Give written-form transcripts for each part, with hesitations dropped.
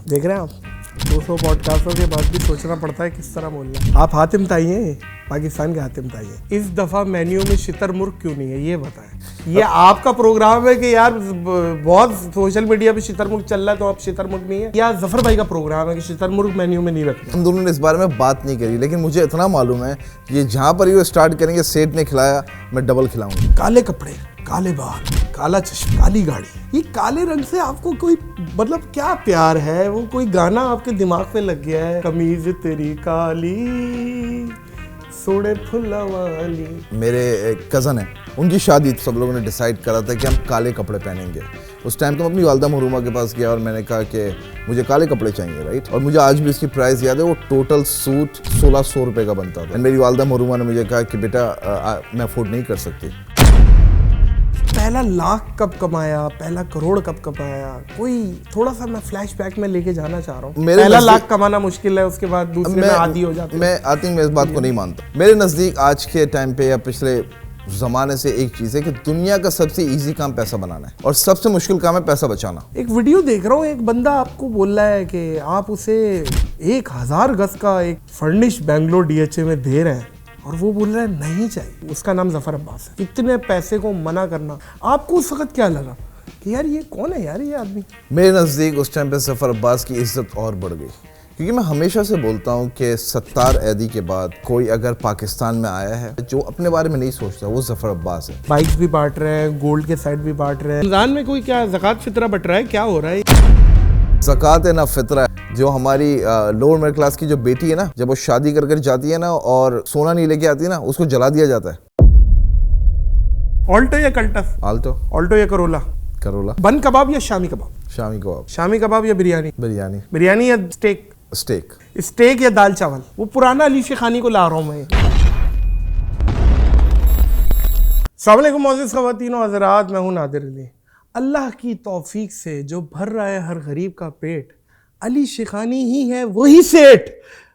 देख रहे हैं आप 200 पॉडकास्टों के बाद भी सोचना पड़ता है किस तरह बोलना है। आप हातिम ताई हैं, पाकिस्तान के हातिम ताई हैं। इस दफ़ा मेन्यू में शितरमुर्ग क्यों नहीं है ये बताएं। ये आपका प्रोग्राम है कि यार बहुत सोशल मीडिया पे शितरमुर्ग चल रहा है तो आप शितरमुर्ग नहीं है, या जफर भाई का प्रोग्राम है कि शितरमुर्ग मेन्यू में नहीं रखना। हम दोनों ने इस बारे में बात नहीं करी, लेकिन मुझे इतना मालूम है कि ये जहाँ पर ये स्टार्ट करेंगे, सेठ ने खिलाया मैं डबल खिलाऊंगा। काले कपड़े, काले बाल, काला चश्मा, काली गाड़ी, ये काले रंग से आपको कोई मतलब क्या प्यार है? वो कोई गाना आपके दिमाग पे लग गया है, कमीज तेरी काली सोने फुल्ला वाली। मेरे एक कज़न है, उनकी शादी सब लोगों ने डिसाइड करा था कि हम काले कपड़े पहनेंगे। उस टाइम तो मैं अपनी वालदा महरूमा के पास गया और मैंने कहा कि मुझे काले कपड़े चाहिए, राइट। और मुझे आज भी इसकी प्राइस याद है, वो टोटल सूट 1600 रुपये का बनता था। मेरी वालदा महरूमा ने मुझे कहा कि बेटा मैं अफोर्ड नहीं कर सकती। पहला लाख कब कमाया, पहला करोड़ कब कमाया, कोई थोड़ा सा मैं फ्लैशबैक में लेके जाना चाह रहा हूँ। पहला लाख कमाना मुश्किल है, उसके बाद दूसरे में आदी हो जाता है। मैं इस बात को नहीं मानता। मेरे नज़दीक आज के टाइम पे या पिछले ज़माने से एक चीज़ है कि दुनिया का सबसे इजी काम पैसा बनाना है और सबसे मुश्किल काम है पैसा बचाना। एक वीडियो देख रहा हूँ, एक बंदा आपको बोल रहा है कि आप उसे 1000 गज का एक फर्निश बेंगलोर DHA में दे रहे हैं और वो बोल रहा है नहीं चाहिए। उसका नाम जफर अब्बास है। इतने पैसे को मना करना, आपको उस वक्त क्या लगा कि यार ये कौन है यार ये आदमी? मेरे नज़दीक उस टाइम पे जफर अब्बास की इज्जत और बढ़ गई, क्योंकि मैं हमेशा से बोलता हूँ कि सत्तार ऐदी के बाद कोई अगर पाकिस्तान में आया है जो अपने बारे में नहीं सोचता, वो जफर अब्बास है। बाइक्स भी बांट रहे हैं, गोल्ड के साइड भी बांट रहे हैं। रमजान में कोई क्या ज़कात फितरा बट रहा है, क्या हो रहा है? ज़कात है ना फितरा है। जो हमारी लोअर मिडिल क्लास की जो बेटी है ना, जब वो शादी कर जाती है ना और सोना नहीं लेके आती है ना, उसको जला दिया जाता है। ऑल्टो या कल्टस? ऑल्टो या करोला? बन कबाब या शामी कबाब? शामी कबाब या बिरयानी या स्टेक या दाल चावल? वो पुराना अली शेखानी को ला रहा हूँ मैं। अस्सलाम वालेकुम मोअज़्ज़िज़ ख़वातीन व हज़रात, मैं हूँ नादिर अली। अल्लाह की तौफीक से जो भर रहा है हर गरीब का पेट, अली शेखानी ही है वही सेठ।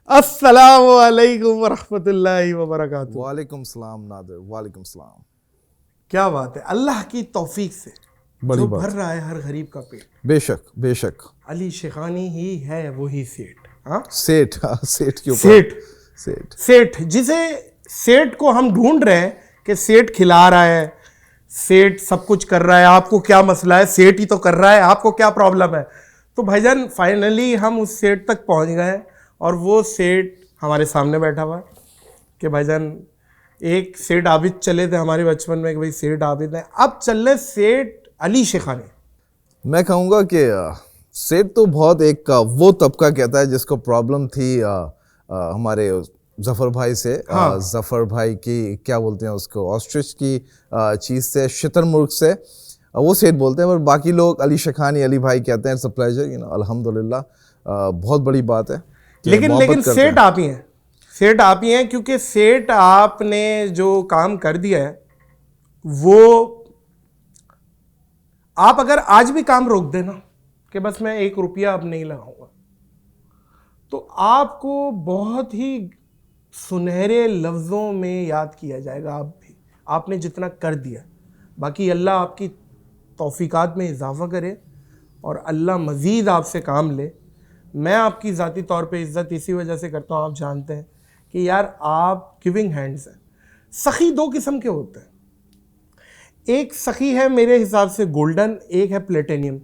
अस्सलामु अलैकुम व रहमतुल्लाहि व बरकातुहू। वालेकुम सलाम नादिर, वालेकुम सलाम। क्या बात है, अल्लाह की तौफीक से जो भर रहा है हर गरीब का पेट, बेशक अली शेखानी ही है वही सेठ। हाँ सेठ के ऊपर सेठ जिसे सेठ को हम ढूंढ रहे हैं कि सेठ खिला रहा है, सेठ सब कुछ कर रहा है, आपको क्या मसला है? सेठ ही तो कर रहा है, आपको क्या प्रॉब्लम है? तो भाईजान फाइनली हम उस सेठ तक पहुंच गए और वो सेठ हमारे सामने बैठा हुआ है कि भाईजान एक सेठ आबिद चले थे हमारे बचपन में कि भाई सेठ आबिद है, अब चल रहे सेठ अली शेखानी। मैं कहूँगा कि सेठ तो बहुत एक वो तबका कहता है जिसको प्रॉब्लम थी हमारे जफर भाई से। हाँ। जफर भाई की क्या बोलते हैं उसको, ऑस्ट्रिच की चीज़ से, शितरमुर्ग से, वो सेठ बोलते हैं, पर बाकी लोग अली शेखानी, अली भाई कहते हैं। इट्स अ प्लेजर, अल्हम्दुलिल्लाह, बहुत बड़ी बात है। लेकिन सेठ आप ही हैं, सेठ आप ही हैं, क्योंकि सेठ आपने जो काम कर दिया है वो आप अगर आज भी काम रोक देना कि बस मैं 1 रुपया अब नहीं लगाऊंगा, तो आपको बहुत ही सुनहरे लफ्ज़ों में याद किया जाएगा। आप भी, आपने जितना कर दिया। बाकी अल्लाह आपकी तौफीकात में इजाफ़ा करे और अल्लाह मज़ीद आपसे काम ले। मैं आपकी ज़ाती तौर पे इज़्ज़त इसी वजह से करता हूँ, आप जानते हैं कि यार आप गिविंग हैंड्स हैं। सखी 2 किस्म के होते हैं, एक सखी है मेरे हिसाब से गोल्डन, एक है प्लेटिनियम।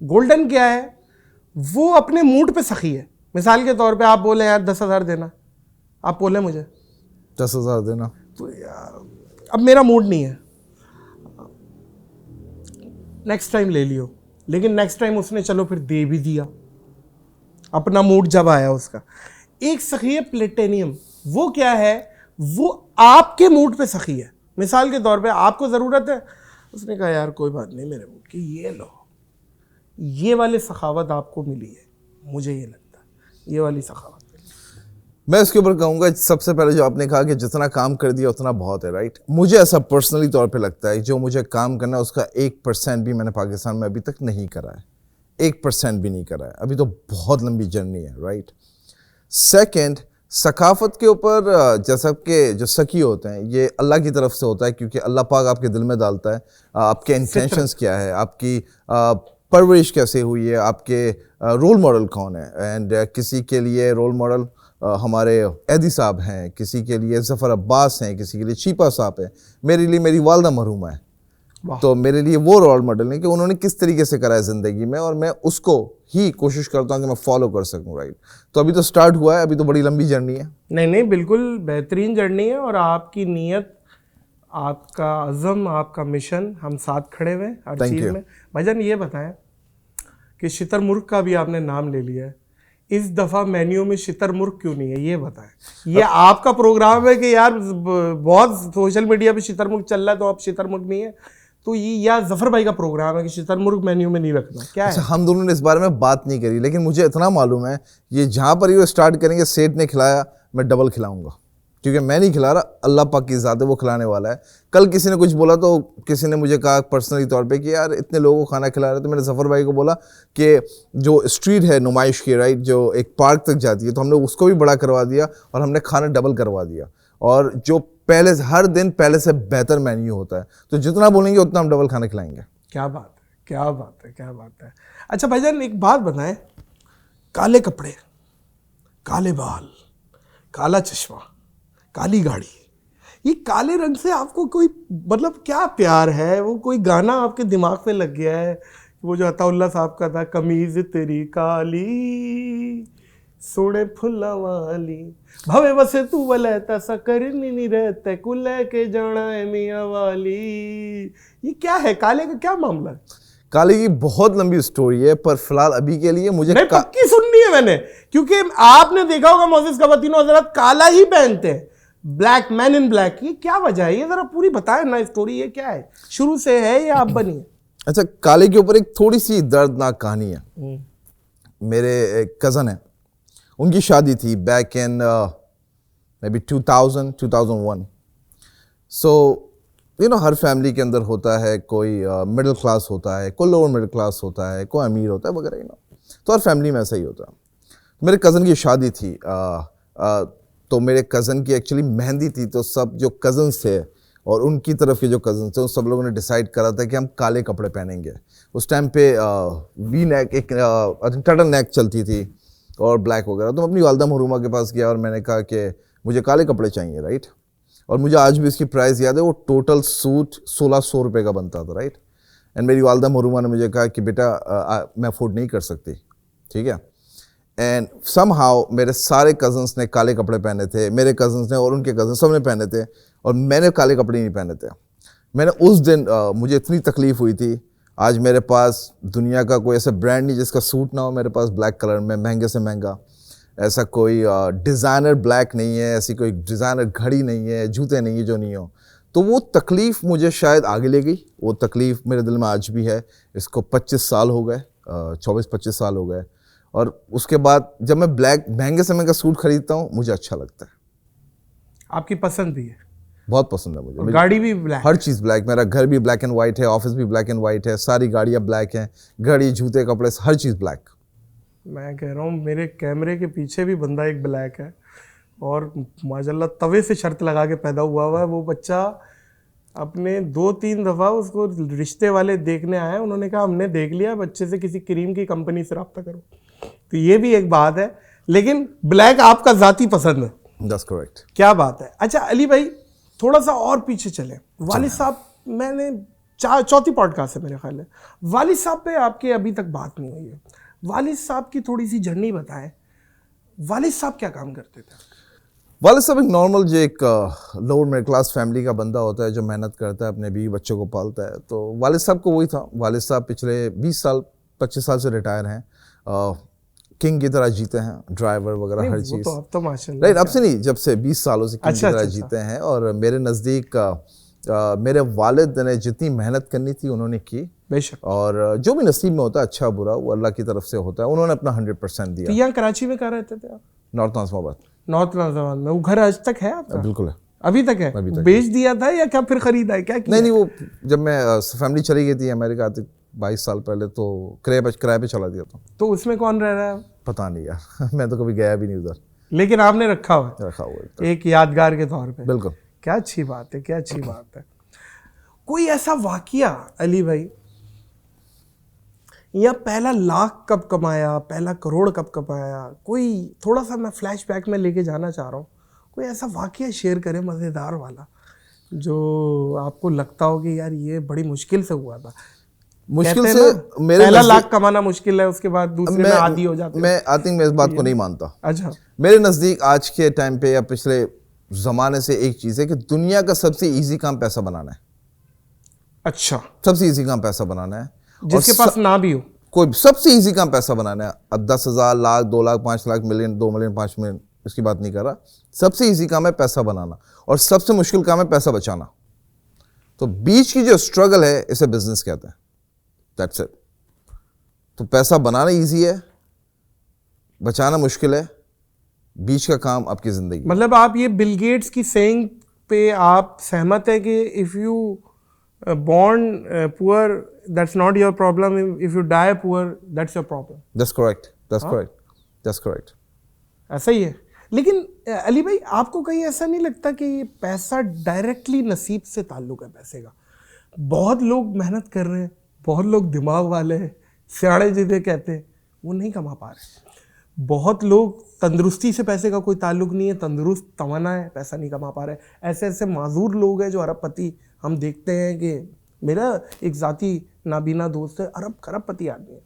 गोल्डन क्या है? वो अपने मूड पे सखी है। मिसाल के तौर पे आप बोले यार 10,000 देना, आप बोले मुझे 10,000 देना, तो यार अब मेरा मूड नहीं है, नेक्स्ट टाइम ले लियो। लेकिन नेक्स्ट टाइम उसने चलो फिर दे भी दिया, अपना मूड जब आया उसका। एक सखी है प्लेटिनियम, वो क्या है? वो आपके मूड पे सखी है। मिसाल के तौर पे आपको ज़रूरत है, उसने कहा यार कोई बात नहीं मेरे मूड की, ये लो। ये वाली सखावत आपको मिली है, मुझे ये लगता है ये वाली सखावत। मैं इसके ऊपर कहूँगा, सबसे पहले जो आपने कहा कि जितना काम कर दिया उतना बहुत है, राइट। मुझे ऐसा पर्सनली तौर पे लगता है, जो मुझे काम करना है उसका 1% भी मैंने पाकिस्तान में अभी तक नहीं करा है, 1% भी नहीं करा है। अभी तो बहुत लंबी जर्नी है, राइट। सेकंड, सकाफत के ऊपर जैसा कि जो सकी होते हैं ये अल्लाह की तरफ से होता है, क्योंकि अल्लाह पाक आपके दिल में डालता है आपके इंटेंशंस क्या है, आपकी परवरिश कैसे हुई है, आपके रोल मॉडल कौन है। एंड किसी के लिए रोल मॉडल हमारे ऐदी साहब हैं, किसी के लिए ज़फ़र अब्बास हैं, किसी के लिए चीपा साहब हैं, मेरे लिए मेरी वालदा मरहूमा है। तो मेरे लिए वो रोल मॉडल है कि उन्होंने किस तरीके से करा है ज़िंदगी में, और मैं उसको ही कोशिश करता हूँ कि मैं फॉलो कर सकूँ, राइट। तो अभी तो स्टार्ट हुआ है, अभी तो बड़ी लंबी जर्नी है। नहीं नहीं, बिल्कुल बेहतरीन जर्नी है, और आपकी नीयत, आपका अज़म, आपका मिशन, हम साथ खड़े हुए हैं हर Thank चीज़ you. में। भाईजान ये बताएं कि शितरमुर्ग का भी आपने नाम ले लिया है, इस दफ़ा मेन्यू में शितरमुर्ग क्यों नहीं है, ये बताएं। ये आपका प्रोग्राम है कि यार बहुत सोशल मीडिया पे शितरमुर्ग चल रहा है, तो आप शितरमुर्ग नहीं है, तो ये या जफर भाई का प्रोग्राम है कि शितरमुर्ग मेन्यू में नहीं रखना, क्या अच्छा, है? हम दोनों ने इस बारे में बात नहीं करी, लेकिन मुझे इतना मालूम है ये जहाँ पर ये स्टार्ट करेंगे, सेठ ने खिलाया, मैं डबल खिलाऊंगा, क्योंकि मैं नहीं खिला रहा, अल्लाह पाक की ज़ात है, वो खिलाने वाला है। कल किसी ने कुछ बोला तो किसी ने मुझे कहा पर्सनली तौर पे कि यार इतने लोगों को खाना खिला रहे, तो मैंने ज़फ़र भाई को बोला कि जो स्ट्रीट है नुमाइश की, राइट, जो एक पार्क तक जाती है, तो हमने उसको भी बड़ा करवा दिया और हमने खाना डबल करवा दिया, और जो पहले हर दिन पहले से बेहतर मेन्यू होता है, तो जितना बोलेंगे उतना हम डबल खाना खिलाएंगे। क्या बात है, क्या बात है, क्या बात है। अच्छा भाईजान एक बात बताएं, काले कपड़े, काले बाल, काला चश्मा, काली गाड़ी, ये काले रंग से आपको कोई मतलब क्या प्यार है? वो कोई गाना आपके दिमाग पे लग गया है? वो जो अताउल्ला साहब का था, कमीज तेरी काली सोने फुल्ला वाली, भवे बसे तू वलैता सा करनी नहीं रहता कुल्ले के जाना है मियाँ वाली, ये क्या है? काले का क्या मामला है? काले की बहुत लंबी स्टोरी है, पर फिलहाल अभी के लिए मुझे नहीं, पक्की सुननी है मैंने, क्योंकि आपने देखा होगा मोसेस कवातीनो हजरत काला ही पहनते हैं, ब्लैक, मैन इन ब्लैक। ये क्या वजह है? ये जरा पूरी बताएं ना स्टोरी, ये क्या है, शुरू से है या आप बनी है? अच्छा, काले के ऊपर एक थोड़ी सी दर्दनाक कहानी है। मेरे एक कज़न है, उनकी शादी थी back in may be 2001। So you know, her family के अंदर होता है, कोई मिडिल क्लास होता है, कोई लोअर मिडिल क्लास होता है, कोई अमीर होता है वगैरह, यू नो, तो हर फैमिली में ऐसा ही होता है। मेरे कज़न की शादी थी, तो मेरे कज़न की एक्चुअली मेहंदी थी, तो सब जो कज़न्स थे और उनकी तरफ के जो कज़न्स थे, उन सब लोगों ने डिसाइड करा था कि हम काले कपड़े पहनेंगे। उस टाइम पे वी नेक, एक टर्टल नेक चलती थी और ब्लैक वगैरह। तो मैं अपनी वालदा महरूमा के पास गया और मैंने कहा कि मुझे काले कपड़े चाहिए, राइट। और मुझे आज भी इसकी प्राइस याद है, वो टोटल सूट 1600 रुपये का बनता था, राइट। एंड मेरी वालदा महरूमा ने मुझे कहा कि बेटा मैं अफोर्ड नहीं कर सकती, ठीक है। एंड समहाउ मेरे सारे कज़न्स ने काले कपड़े पहने थे, मेरे कज़न्स ने और उनके कज़न सब ने पहने थे, और मैंने काले कपड़े नहीं पहने थे। मैंने उस दिन मुझे इतनी तकलीफ़ हुई थी। आज मेरे पास दुनिया का कोई ऐसा ब्रांड नहीं जिसका सूट ना हो मेरे पास ब्लैक कलर में, महंगे से महंगा। ऐसा कोई डिज़ाइनर ब्लैक नहीं है, ऐसी कोई डिज़ाइनर घड़ी नहीं है, जूते नहीं है जो नहीं हो। तो वो तकलीफ़ मुझे शायद आगे ले गई, वो तकलीफ़ मेरे दिल में आज भी है। इसको 25 साल हो गए, 24-25 साल हो गए। और उसके बाद जब मैं ब्लैक महंगे से महंगा सूट खरीदता हूँ, मुझे अच्छा लगता है। आपकी पसंद भी है? बहुत पसंद है मुझे। गाड़ी भी ब्लैक? हर चीज़ ब्लैक। मेरा घर भी ब्लैक एंड वाइट है, ऑफिस भी ब्लैक एंड वाइट है, सारी गाड़ियाँ ब्लैक हैं, घड़ी, जूते, कपड़े, हर चीज़ ब्लैक। मैं कह रहा हूँ मेरे कैमरे के पीछे भी बंदा एक ब्लैक है, और माशाल्लाह तवे से शर्त लगा के पैदा हुआ है वो बच्चा। अपने 2-3 दफ़ा उसको रिश्ते वाले देखने आए, उन्होंने कहा हमने देख लिया, बच्चे से किसी क्रीम की कंपनी से रब्ता करो। तो ये भी एक बात है, लेकिन ब्लैक आपका ज़ाती पसंद है। That's correct. क्या बात है। अच्छा अली भाई, थोड़ा सा और पीछे चले। वालिद साहब, मैंने चौथी पॉडकास्ट है मेरे ख्याल है, वालिद साहब पे आपके अभी तक बात नहीं हुई है। वालिद साहब की थोड़ी सी जर्नी बताएं। वालिद साहब क्या काम करते थे? वालिद साहब एक नॉर्मल जो एक लोअर मिडिल क्लास फैमिली का बंदा होता है जो मेहनत करता है, अपने बीवी बच्चों को पालता है। तो वालिद साहब को वही था। वालिद साहब पिछले 20 साल से रिटायर हैं, किंग की तरह जीते हैं, ड्राइवर वगैरह हर चीज़। तो अब तो माशाल्लाह, राइट, अब से नहीं, जब से 20 सालों से किंग की तरह जीते हैं। और मेरे नज़दीक मेरे वालिद ने जितनी मेहनत करनी थी उन्होंने की, बेशक। और जो भी नसीब में होता है अच्छा बुरा वो अल्लाह की तरफ से होता है। उन्होंने अपना 100% दिया। तो यहाँ कराची में कहाँ रहते थे आप? नॉर्थ नाज़िमाबाद। नॉर्थ नाज़िमाबाद में। वो घर आज तक है आपका? बिल्कुल है, अभी तक है? अभी तक बेच दिया था या क्या फिर खरीदा है, क्या किया? नहीं, वो जब मैं फैमिली चली गई थी अमेरिका आते 22 साल पहले, तो किराए पे चला दिया था। तो उसमें कौन रह रहा है? पता नहीं यार मैं तो कभी गया भी नहीं उधर। लेकिन आपने रखा हुआ है? रखा हुआ है एक यादगार के तौर पे। बिल्कुल। क्या अच्छी बात है, क्या अच्छी बात है। कोई ऐसा वाकया अली भाई या पहला लाख कब कमाया, पहला करोड़ कब कमाया? कोई थोड़ा सा मैं फ्लैशबैक में लेके जाना चाह रहा हूँ। कोई ऐसा वाकया शेयर करें मज़ेदार वाला जो आपको लगता हो कि यार ये बड़ी मुश्किल से हुआ था। मुश्किल कहते से हैं ना, मेरे पहला लाख कमाना मुश्किल है, उसके बाद दूसरे में आदी हो जाते हैं। मैं आई थिंक मैं इस बात को नहीं मानता। अच्छा, मेरे नज़दीक आज के टाइम पे या पिछले ज़माने से एक चीज़ है कि दुनिया का सबसे इजी काम पैसा बनाना है। अच्छा, सबसे इजी काम पैसा बनाना है, जिसके पास ना भी हो। कोई सबसे इजी काम पैसा बनाना है। अब 10,000, lakh, 2 lakh, 5 lakh, million, 2 million, 5 million, इसकी बात नहीं कर रहा। सबसे इजी काम है पैसा बनाना, और सबसे मुश्किल काम है पैसा बचाना। तो बीच की जो स्ट्रगल है इसे बिजनेस कहते हैं। That's it. तो पैसा बनाना इजी है, बचाना मुश्किल है। बीच का काम आपकी जिंदगी। मतलब आप ये बिल गेट्स की सेइंग पे आप सहमत है कि if you born poor, that's not your problem. If you die poor, that's your problem. That's correct. That's correct. That's correct. ऐसा ही है। लेकिन अली भाई, आपको कहीं ऐसा नहीं लगता कि ये पैसा डायरेक्टली नसीब से ताल्लुक है पैसे का? बहुत लोग मेहनत कर रहे हैं, बहुत लोग दिमाग वाले हैं, सियाड़े जिन्हें कहते हैं, वो नहीं कमा पा रहे। बहुत लोग तंदुरुस्ती से पैसे का कोई ताल्लुक नहीं है, तंदुरुस्त तमन्ना है, पैसा नहीं कमा पा रहे। ऐसे ऐसे माजूर लोग हैं जो अरबपति हम देखते हैं कि मेरा एक ज़ाती नाबीना दोस्त है, खरबपति आदमी है।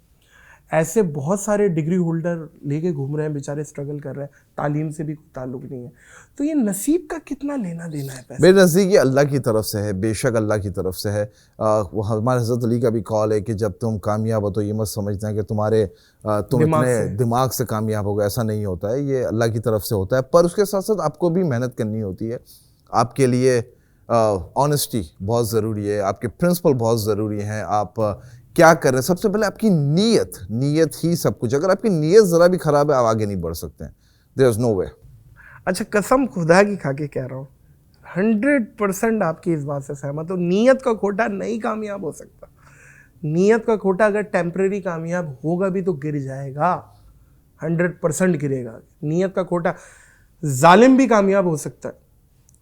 ऐसे बहुत सारे डिग्री होल्डर लेके घूम रहे हैं, बेचारे स्ट्रगल कर रहे हैं, तालीम से भी कोई ताल्लुक नहीं है। तो ये नसीब का कितना लेना देना है पैसे? मेरे नज़दीक ये अल्लाह की तरफ से है, बेशक अल्लाह की तरफ से है। वो हमारे हज़रत अली का भी कॉल है कि जब तुम कामयाब हो तो ये मत समझना है कि तुम इतने दिमाग से कामयाब हो गए। ऐसा नहीं होता है, ये अल्लाह की तरफ से होता है। पर उसके साथ साथ आपको भी मेहनत करनी होती है। आपके लिए ऑनेस्टी बहुत ज़रूरी है, आपके प्रिंसिपल बहुत ज़रूरी हैं। आप क्या कर रहे हैं, सबसे पहले आपकी नीयत ही सब कुछ। अगर आपकी नीयत ज़रा भी ख़राब है, आप आगे नहीं बढ़ सकते हैं। देयर इज़ नो वे। अच्छा, कसम खुदा की खा के कह रहा हूँ, 100% आपकी इस बात से सहमत हो। नीयत का खोटा नहीं कामयाब हो सकता। नीयत का खोटा अगर टेम्परेरी कामयाब होगा भी तो गिर जाएगा, 100% गिरेगा। नीयत का खोटा, जालिम भी कामयाब हो सकता है,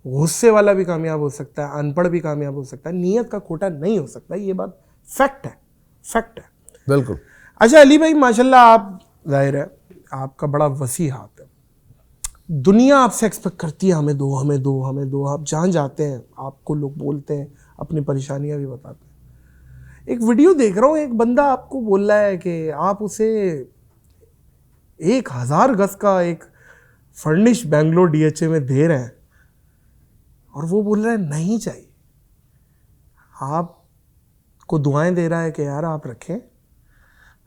गुस्से वाला भी कामयाब हो सकता है, अनपढ़ भी कामयाब हो सकता है, नीयत का खोटा नहीं हो सकता। ये बात फैक्ट है। बिल्कुल। अच्छा अली भाई, माशाल्लाह आप, जाहिर है आपका बड़ा वसी हाथ है। दुनिया आपसे एक्सपेक्ट करती है हमें दो। आप जहाँ जाते हैं आपको लोग बोलते हैं, अपनी परेशानियां भी बताते हैं। एक वीडियो देख रहा हूँ, एक बंदा आपको बोल रहा है कि आप उसे 1000 गज का एक फर्निश बेंगलोर DHA में दे रहे हैं, और वो बोल रहा है नहीं चाहिए। आपको दुआएं दे रहा है कि यार आप रखें,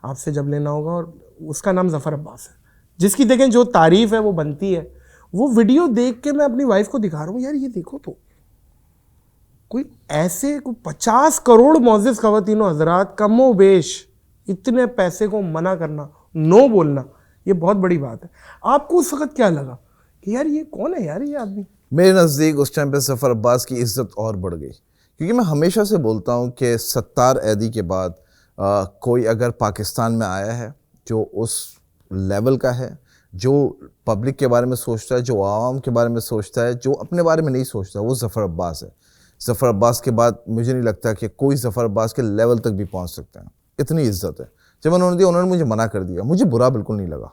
आपसे जब लेना होगा। और उसका नाम ज़फ़र अब्बास है, जिसकी देखें जो तारीफ़ है वो बनती है। वो वीडियो देख के मैं अपनी वाइफ को दिखा रहा हूँ, यार ये देखो तो कोई ऐसे 50 करोड़ मौज़िज़ ख़वातीनो हज़रात, कमो बेश इतने पैसे को मना करना, नो बोलना, ये बहुत बड़ी बात है। आपको उस वक़्त क्या लगा कि यार ये कौन है यार ये आदमी? मेरे नज़दीक उस टाइम पे ज़फ़र अब्बास की इज़्ज़त और बढ़ गई, क्योंकि मैं हमेशा से बोलता हूँ कि सत्तार ऐदी के बाद कोई अगर पाकिस्तान में आया है जो उस लेवल का है, जो पब्लिक के बारे में सोचता है, जो आवाम के बारे में सोचता है, जो अपने बारे में नहीं सोचता, वो ज़फ़र अब्बास है। ज़फ़र अब्बास के बाद मुझे नहीं लगता कि कोई ज़फ़र अब्बास के लेवल तक भी पहुँच सकता है। इतनी इज़्ज़त है। जब उन्होंने दी, उन्होंने मुझे मना कर दिया, मुझे बुरा बिल्कुल नहीं लगा।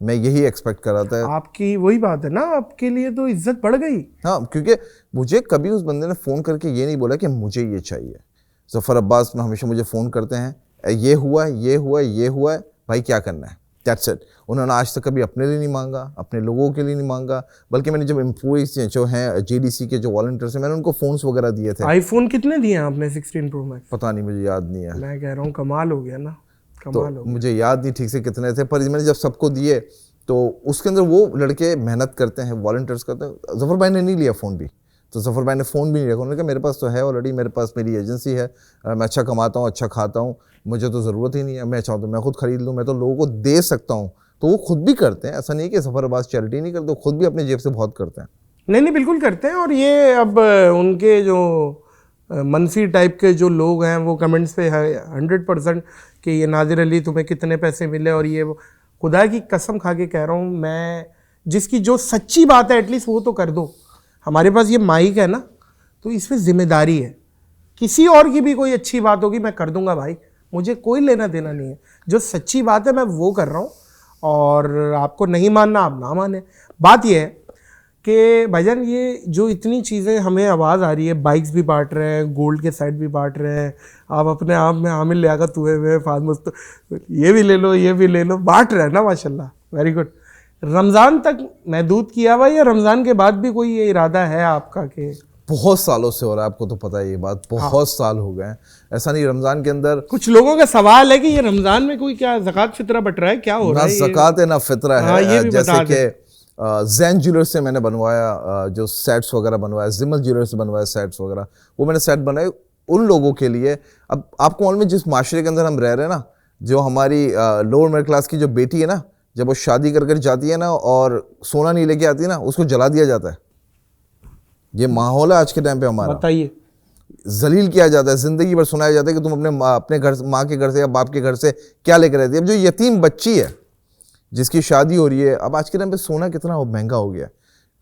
मैं यही एक्सपेक्ट कर रहा था। आपकी वही बात है ना, आपके लिए तो इज्जत बढ़ गई। हाँ, क्योंकि मुझे कभी उस बंदे ने फ़ोन करके ये नहीं बोला कि मुझे ये चाहिए। ज़फ़र अब्बास में हमेशा मुझे फ़ोन करते हैं, ये हुआ है, भाई क्या करना है, दैट्स इट। उन्होंने आज तक कभी अपने लिए नहीं मांगा, अपने लोगों के लिए नहीं मांगा, बल्कि मैंने जब एम्प्लॉइज जो हैं JDC के जो वॉलंटियर्स हैं, मैंने उनको फ़ोन्स वगैरह दिए थे। आईफोन कितने दिए आपने? 16 Pro Max? पता नहीं, मुझे याद नहीं है। मैं कह रहा हूँ कमाल हो गया ना, कमाल हो गया। मुझे याद नहीं ठीक से कितने थे, पर मैंने जब सबको दिए तो उसके अंदर वो लड़के मेहनत करते हैं, वॉलंटियर्स करते हैं। ज़फ़र भाई ने नहीं लिया फ़ोन भी, तो ज़फ़र भाई ने फ़ोन भी नहीं रखा। उन्होंने कहा मेरे पास तो है ऑलरेडी, मेरे पास मेरी एजेंसी है, मैं अच्छा कमाता हूँ, अच्छा खाता हूँ, मुझे तो ज़रूरत ही नहीं है। मैं चाहूँ तो मैं खुद ख़रीद लूँ, मैं तो लोगों को दे सकता हूँ। तो वो खुद भी करते हैं, ऐसा नहीं कि ज़फ़र अब्बास चैरिटी नहीं करते, वो खुद भी अपने जेब से बहुत करते हैं। नहीं बिल्कुल करते हैं। और ये अब उनके जो मनफी टाइप के जो लोग हैं वो कमेंट्स पे है 100% कि ये नादिर अली तुम्हें कितने पैसे मिले और ये वो। खुदा की कसम खा के कह रहा हूँ मैं, जिसकी जो सच्ची बात है एटलीस्ट वो तो कर दो। हमारे पास ये माइक है ना, तो इसमें जिम्मेदारी है। किसी और की भी कोई अच्छी बात होगी मैं कर दूंगा भाई, मुझे कोई लेना देना नहीं है। जो सच्ची बात है मैं वो कर रहा हूँ, और आपको नहीं मानना आप ना माने। बात ये है कि भाईजान ये जो इतनी चीज़ें हमें आवाज़ आ रही है, बाइक्स भी बांट रहे हैं, गोल्ड के सेट भी बांट रहे हैं, आप अपने आप में हामिल लियाकत हुए हुए फादमुस्त, तो ये भी ले लो ये भी ले लो, बांट रहे हैं ना, माशाल्लाह, वेरी गुड। रमज़ान तक महदूद किया हुआ या रमज़ान के बाद भी कोई ये इरादा है आपका कि? बहुत सालों से हो रहा है, आपको तो पता है ये बात, बहुत साल हो गए हैं। ऐसा नहीं रमजान के अंदर। कुछ लोगों का सवाल है कि ये रमजान में कोई क्या ज़कात फितरा बट रहा है, क्या हो रहा है? ना ज़कात है ना फितरा है। ये भी जैसे कि जैन ज्वेलर्स से मैंने बनवाया, जो सेट्स वगैरह बनवाया, जिमल ज्वेलर्स से बनवाया सेट्स वगैरह, वो मैंने सेट बनाए उन लोगों के लिए। अब आपको मालूम है जिस माशरे के अंदर हम रह रहे हैं ना, जो हमारी लोअर मिडिल क्लास की जो बेटी है ना, जब वो शादी कर कर जाती है ना और सोना नहीं लेके आती है ना, उसको जला दिया जाता है। ये माहौल है आज के टाइम पे हमारा। बताइए। जलील किया जाता है, जिंदगी भर सुनाया जाता है कि तुम अपने घर, माँ के घर से या बाप के घर से क्या लेकर रहती है। अब जो यतीम बच्ची है जिसकी शादी हो रही है, अब आज के टाइम पे सोना कितना महंगा हो गया है,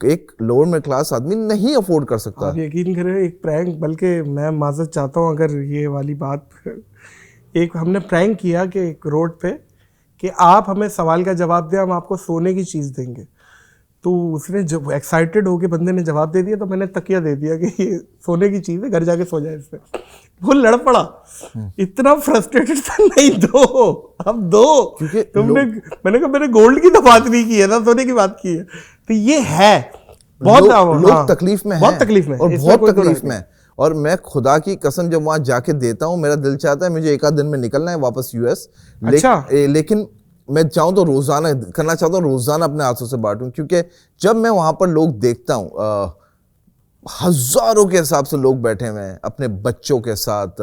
एक लोअर मिडिल क्लास आदमी नहीं अफोर्ड कर सकता। आप यकीन करें, एक प्रैंक, बल्कि मैं माजरत चाहता हूँ अगर ये वाली बात, एक हमने प्रैंक किया कि एक रोड पे कि आप हमें सवाल का जवाब दें, हम आपको सोने की चीज़ देंगे। तो उसने जब एक्साइटेड होके बंदे ने जवाब दे दिया, तो मैंने तकिया दे दिया कि ये सोने की चीज़ है, घर जाके सो जाए इससे। वो लड़ पड़ा, इतना फ्रस्ट्रेटेड था, नहीं दो, अब दो, क्योंकि मैंने कहा मैंने गोल्ड की तो बात नहीं की है ना, सोने की बात की है। तो ये है बहुत लोग तकलीफ में हैं, बहुत तकलीफ में, और बहुत तकलीफ में। और मैं खुदा की कसम जब वहां जाके देता हूँ, मेरा दिल चाहता है मुझे एक आध दिन में निकलना है वापस यूएस। लेकिन मैं चाहूँ तो रोजाना करना चाहता हूँ, रोजाना अपने हाथों से बांटूं, क्योंकि जब मैं वहां पर लोग देखता हूँ, हजारों के हिसाब से लोग बैठे हुए हैं अपने बच्चों के साथ,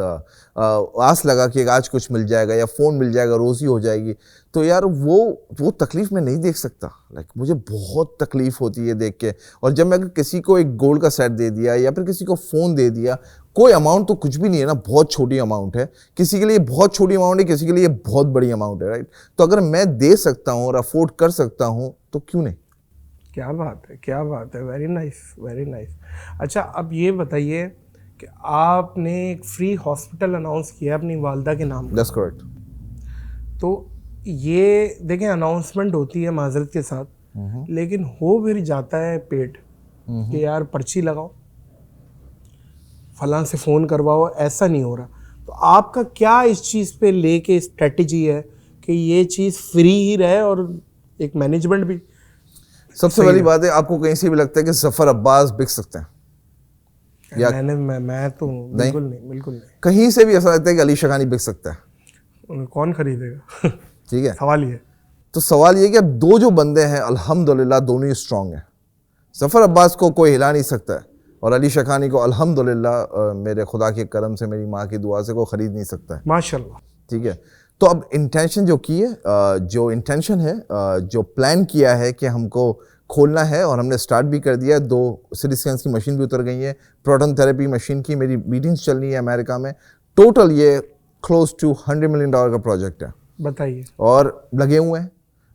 आस लगा कि आज कुछ मिल जाएगा या फोन मिल जाएगा, रोजी हो जाएगी, तो यार वो तकलीफ में नहीं देख सकता। मुझे बहुत तकलीफ होती है देख के। और जब मैं अगर किसी को एक गोल्ड का सेट दे दिया या फिर किसी को फोन दे दिया, कोई अमाउंट तो कुछ भी नहीं है ना, बहुत छोटी अमाउंट है, किसी के लिए बहुत छोटी अमाउंट है, किसी के लिए बहुत बड़ी अमाउंट है, राइट। तो अगर मैं दे सकता हूँ और अफोर्ड कर सकता हूँ तो क्यों नहीं। क्या बात है, क्या बात है, वेरी नाइस, वेरी नाइस। अच्छा, अब ये बताइए कि आपने एक फ्री हॉस्पिटल अनाउंस किया अपनी वालदा के नाम। That's correct. तो ये देखें, अनाउंसमेंट होती है माजरत के साथ, लेकिन हो फिर जाता है पेट कि यार पर्ची लगाओ, फलां से फ़ोन करवाओ, ऐसा नहीं हो रहा। तो आपका क्या इस चीज़ पे लेके स्ट्रेटजी है कि ये चीज़ फ्री ही रहे और एक मैनेजमेंट भी? सबसे बड़ी बात है, आपको कहीं से भी लगता है कि जफर अब्बास बिक सकते हैं? या मैं तो बिल्कुल नहीं, बिल्कुल नहीं। कहीं से भी ऐसा लगता है कि अली शकानी बिक सकता है? कौन खरीदेगा? ठीक है, सवाल ये। तो सवाल ये कि अब दो जो बंदे हैं अल्हम्दुलिल्लाह दोनों ही स्ट्रांग हैं। जफर अब्बास को कोई हिला नहीं सकता है और अली शकानी को अल्हम्दुलिल्लाह मेरे खुदा के करम से, मेरी माँ की दुआ से कोई खरीद नहीं सकता है, माशाल्लाह। ठीक है। तो अब इंटेंशन जो की है, जो इंटेंशन है, जो प्लान किया है कि हमको खोलना है, और हमने स्टार्ट भी कर दिया है। 2 सीटी स्कैन्स की मशीन भी उतर गई है, प्रोटॉन थेरेपी मशीन की मेरी मीटिंग्स चल रही है अमेरिका में। टोटल ये क्लोज टू $100 मिलियन का प्रोजेक्ट है। बताइए। और लगे हुए हैं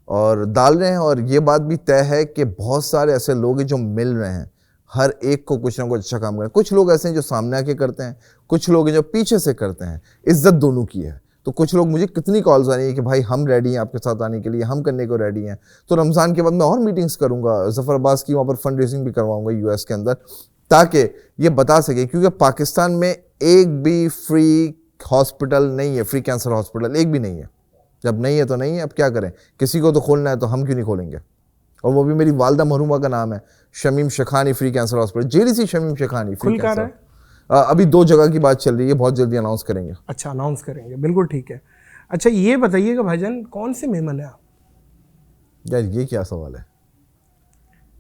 और डाल रहे हैं, और ये बात भी तय है कि बहुत सारे ऐसे लोग हैं जो मिल रहे हैं, हर एक को कुछ ना कुछ अच्छा काम करें। कुछ लोग ऐसे हैं जो सामने आके करते हैं, कुछ लोग हैं जो पीछे से करते हैं, इज्जत दोनों की है। तो कुछ लोग, मुझे कितनी कॉल्स आ रही है कि भाई हम रेडी हैं आपके साथ आने के लिए, हम करने को रेडी हैं। तो रमज़ान के बाद मैं और मीटिंग्स करूंगा, जफर अब्बास की, वहाँ पर फंड रेजिंग भी करवाऊंगा यूएस के अंदर, ताकि ये बता सके, क्योंकि पाकिस्तान में एक भी फ्री हॉस्पिटल नहीं है, फ्री कैंसर हॉस्पिटल एक भी नहीं है। जब नहीं है तो नहीं है, अब क्या करें, किसी को तो खोलना है, तो हम क्यों नहीं खोलेंगे। और वो भी मेरी वालदा मरहूमा का नाम है, Shamim Shekhani free cancer hospital, JDC Shamim Shekhani free cancer. अभी 2 जगह की बात चल रही है, बहुत जल्दी अनाउंस करेंगे। अच्छा, अनाउंस करेंगे, बिल्कुल ठीक है। अच्छा, ये बताइएगा भाईजान, कौन से मेमन है आप? यार ये क्या सवाल है,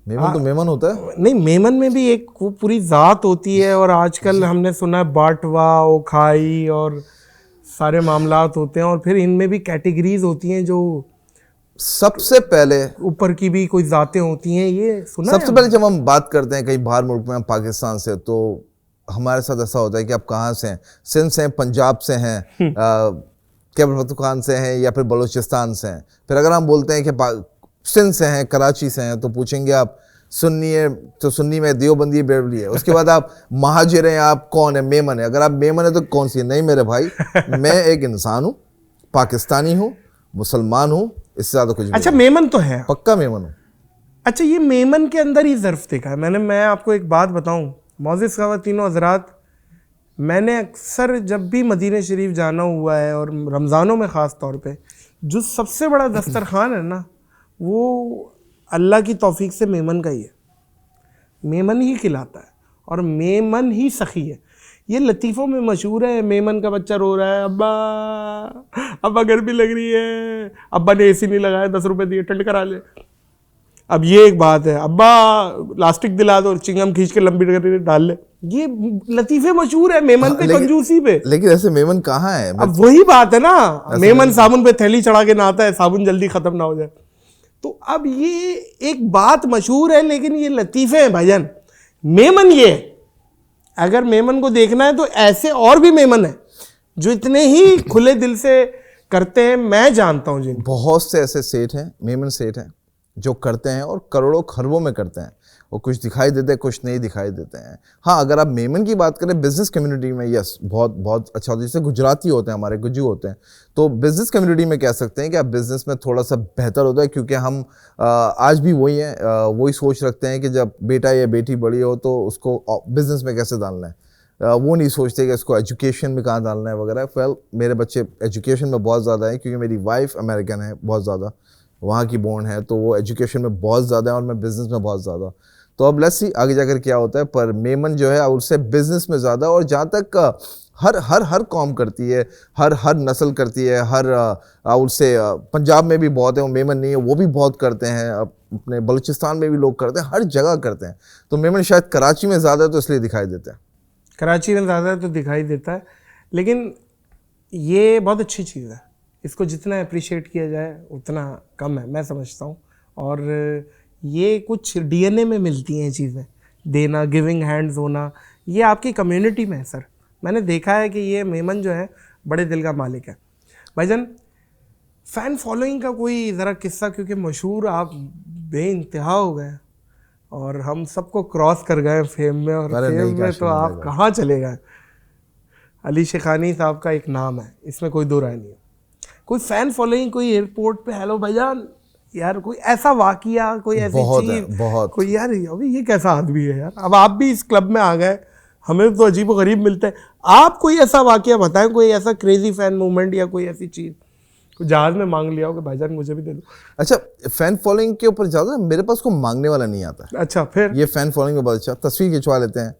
मेमन तो मेमन होता है। नहीं, मेमन में भी एक पूरी ज़ात होती है, और आजकल हमने सुना है बाटवा, ओखाई और सारे मामलात होते हैं, और फिर इनमें भी कैटेगरीज होती हैं जो सबसे पहले ऊपर की भी कोई ज़ातें होती हैं, ये सुना सबसे पहले जब हम बात करते हैं कहीं बाहर मुल्क में, हम पाकिस्तान से, तो हमारे साथ ऐसा होता है कि आप कहाँ से हैं, सिंध से हैं, पंजाब से हैं, खैबर पख्तूनख्वा से हैं, या फिर बलूचिस्तान से हैं। फिर अगर हम बोलते हैं कि सिंध से हैं, कराची से हैं, तो पूछेंगे आप सुन्नी है तो सुन्नी में, देवबंदी बेरवली है, उसके बाद आप महाजिर हैं, आप कौन है, मेमन है। अगर आप मेमन है तो कौन सी है? नहीं मेरे भाई, मैं एक इंसान हूँ, पाकिस्तानी हूँ, मुसलमान हूँ, इससे ज़्यादा कुछ अच्छा, नहीं। मेमन तो है। पक्का मेमन हूँ। अच्छा, ये मेमन के अंदर ही ज़र्फ देखा है मैंने। मैं आपको एक बात बताऊं, मौज़िज़ ख़वातीन व हज़रात, मैंने अक्सर जब भी मदीने शरीफ जाना हुआ है और रमज़ानों में ख़ास तौर पे, जो सबसे बड़ा दस्तरखान है ना, वो अल्लाह की तौफीक से मेमन का ही है। मेमन ही खिलाता है और मेमन ही सखी है। ये लतीफ़ों में मशहूर है, मेमन का बच्चा रो रहा है, अब्बा अब्बा गर्मी लग रही है, अब्बा ने एसी नहीं लगाया, 10 रुपए दिए, ठंड करा ले। अब ये एक बात है, अब्बा लास्टिक दिला दो, चिंगम खींच के लंबी करके डाल ले। ये लतीफ़े मशहूर है मेमन पे, कंजूसी पे। लेकिन ऐसे मेमन कहाँ है? अब वही बात है ना, मेमन साबुन पे थैली चढ़ा के नहाता है, साबुन जल्दी खत्म ना हो जाए। तो अब ये एक बात मशहूर है, लेकिन ये लतीफ़े हैं भाईजान। मेमन ये है, अगर मेमन को देखना है तो ऐसे और भी मेमन है जो इतने ही खुले दिल से करते हैं। मैं जानता हूं जिन बहुत से ऐसे सेठ हैं, मेमन सेठ हैं, जो करते हैं और करोड़ों खरबों में करते हैं। वो कुछ दिखाई देते हैं, कुछ नहीं दिखाई देते हैं। हाँ, अगर आप मेमन की बात करें बिजनेस कम्युनिटी में, यस, बहुत बहुत अच्छा होता है। जैसे गुजराती होते हैं हमारे, गुज्जू होते हैं, तो बिजनेस कम्युनिटी में कह सकते हैं कि आप बिजनेस में थोड़ा सा बेहतर होता है, क्योंकि हम आज भी वही हैं, वही सोच रखते हैं कि जब बेटा या बेटी बड़ी हो तो उसको बिजनेस में कैसे डालना है। वो नहीं सोचते कि इसको एजुकेशन में कहाँ डालना है वगैरह। वेल, मेरे बच्चे एजुकेशन में बहुत ज़्यादा हैं, क्योंकि मेरी वाइफ अमेरिकन है, बहुत ज़्यादा वहाँ की बोर्न है, तो वो एजुकेशन में बहुत ज़्यादा है और मैं बिज़नेस में बहुत ज़्यादा। तो अब लेट्स सी आगे जाकर क्या होता है। पर मेमन जो है उससे बिज़नेस में ज़्यादा, और जहाँ तक हर कौम करती है, हर नस्ल करती है, उससे पंजाब में भी बहुत है, वो मेमन नहीं है, वो भी बहुत करते हैं, अपने बलूचिस्तान में भी लोग करते हैं, हर जगह करते हैं। तो मेमन शायद कराची में ज़्यादा है तो इसलिए दिखाई देता है। कराची में ज़्यादा है तो दिखाई देता है, लेकिन ये बहुत अच्छी चीज़ है। इसको जितना अप्रिशिएट किया जाए उतना कम है, मैं समझता हूँ। और ये कुछ डीएनए में मिलती हैं चीज़ें, देना, गिविंग हैंड्स होना, ये आपकी कम्युनिटी में है सर। मैंने देखा है कि ये मेमन जो है बड़े दिल का मालिक है। भाईजान, फ़ैन फॉलोइंग का कोई ज़रा किस्सा, क्योंकि मशहूर आप बेइंतहा हो गए और हम सबको क्रॉस कर गए फेम में, और फेम में तो आप कहाँ चले गए। अली शेखानी साहब का एक नाम है, इसमें कोई दो राय नहीं है। कोई फ़ैन फॉलोइंग, कोई एयरपोर्ट पे, हेलो भाईजान यार, कोई ऐसा वाकिया, कोई ऐसी चीज़, बहुत कोई यार अभी ये कैसा आदमी है यार। अब आप भी इस क्लब में आ गए, हमें तो अजीब व गरीब मिलता है। आप कोई ऐसा वाकिया बताएं, कोई ऐसा क्रेजी फ़ैन मूवमेंट या कोई ऐसी चीज़, कोई जहाज़ में मांग लिया हो कि भाईजान मुझे भी दे दो। अच्छा, फ़ैन फॉलोइंग के ऊपर ज़्यादा मेरे पास को मांगने वाला नहीं आता। अच्छा, फिर ये फ़ैन फॉलोइंग में बहुत अच्छा, तस्वीर खिंचवा लेते हैं,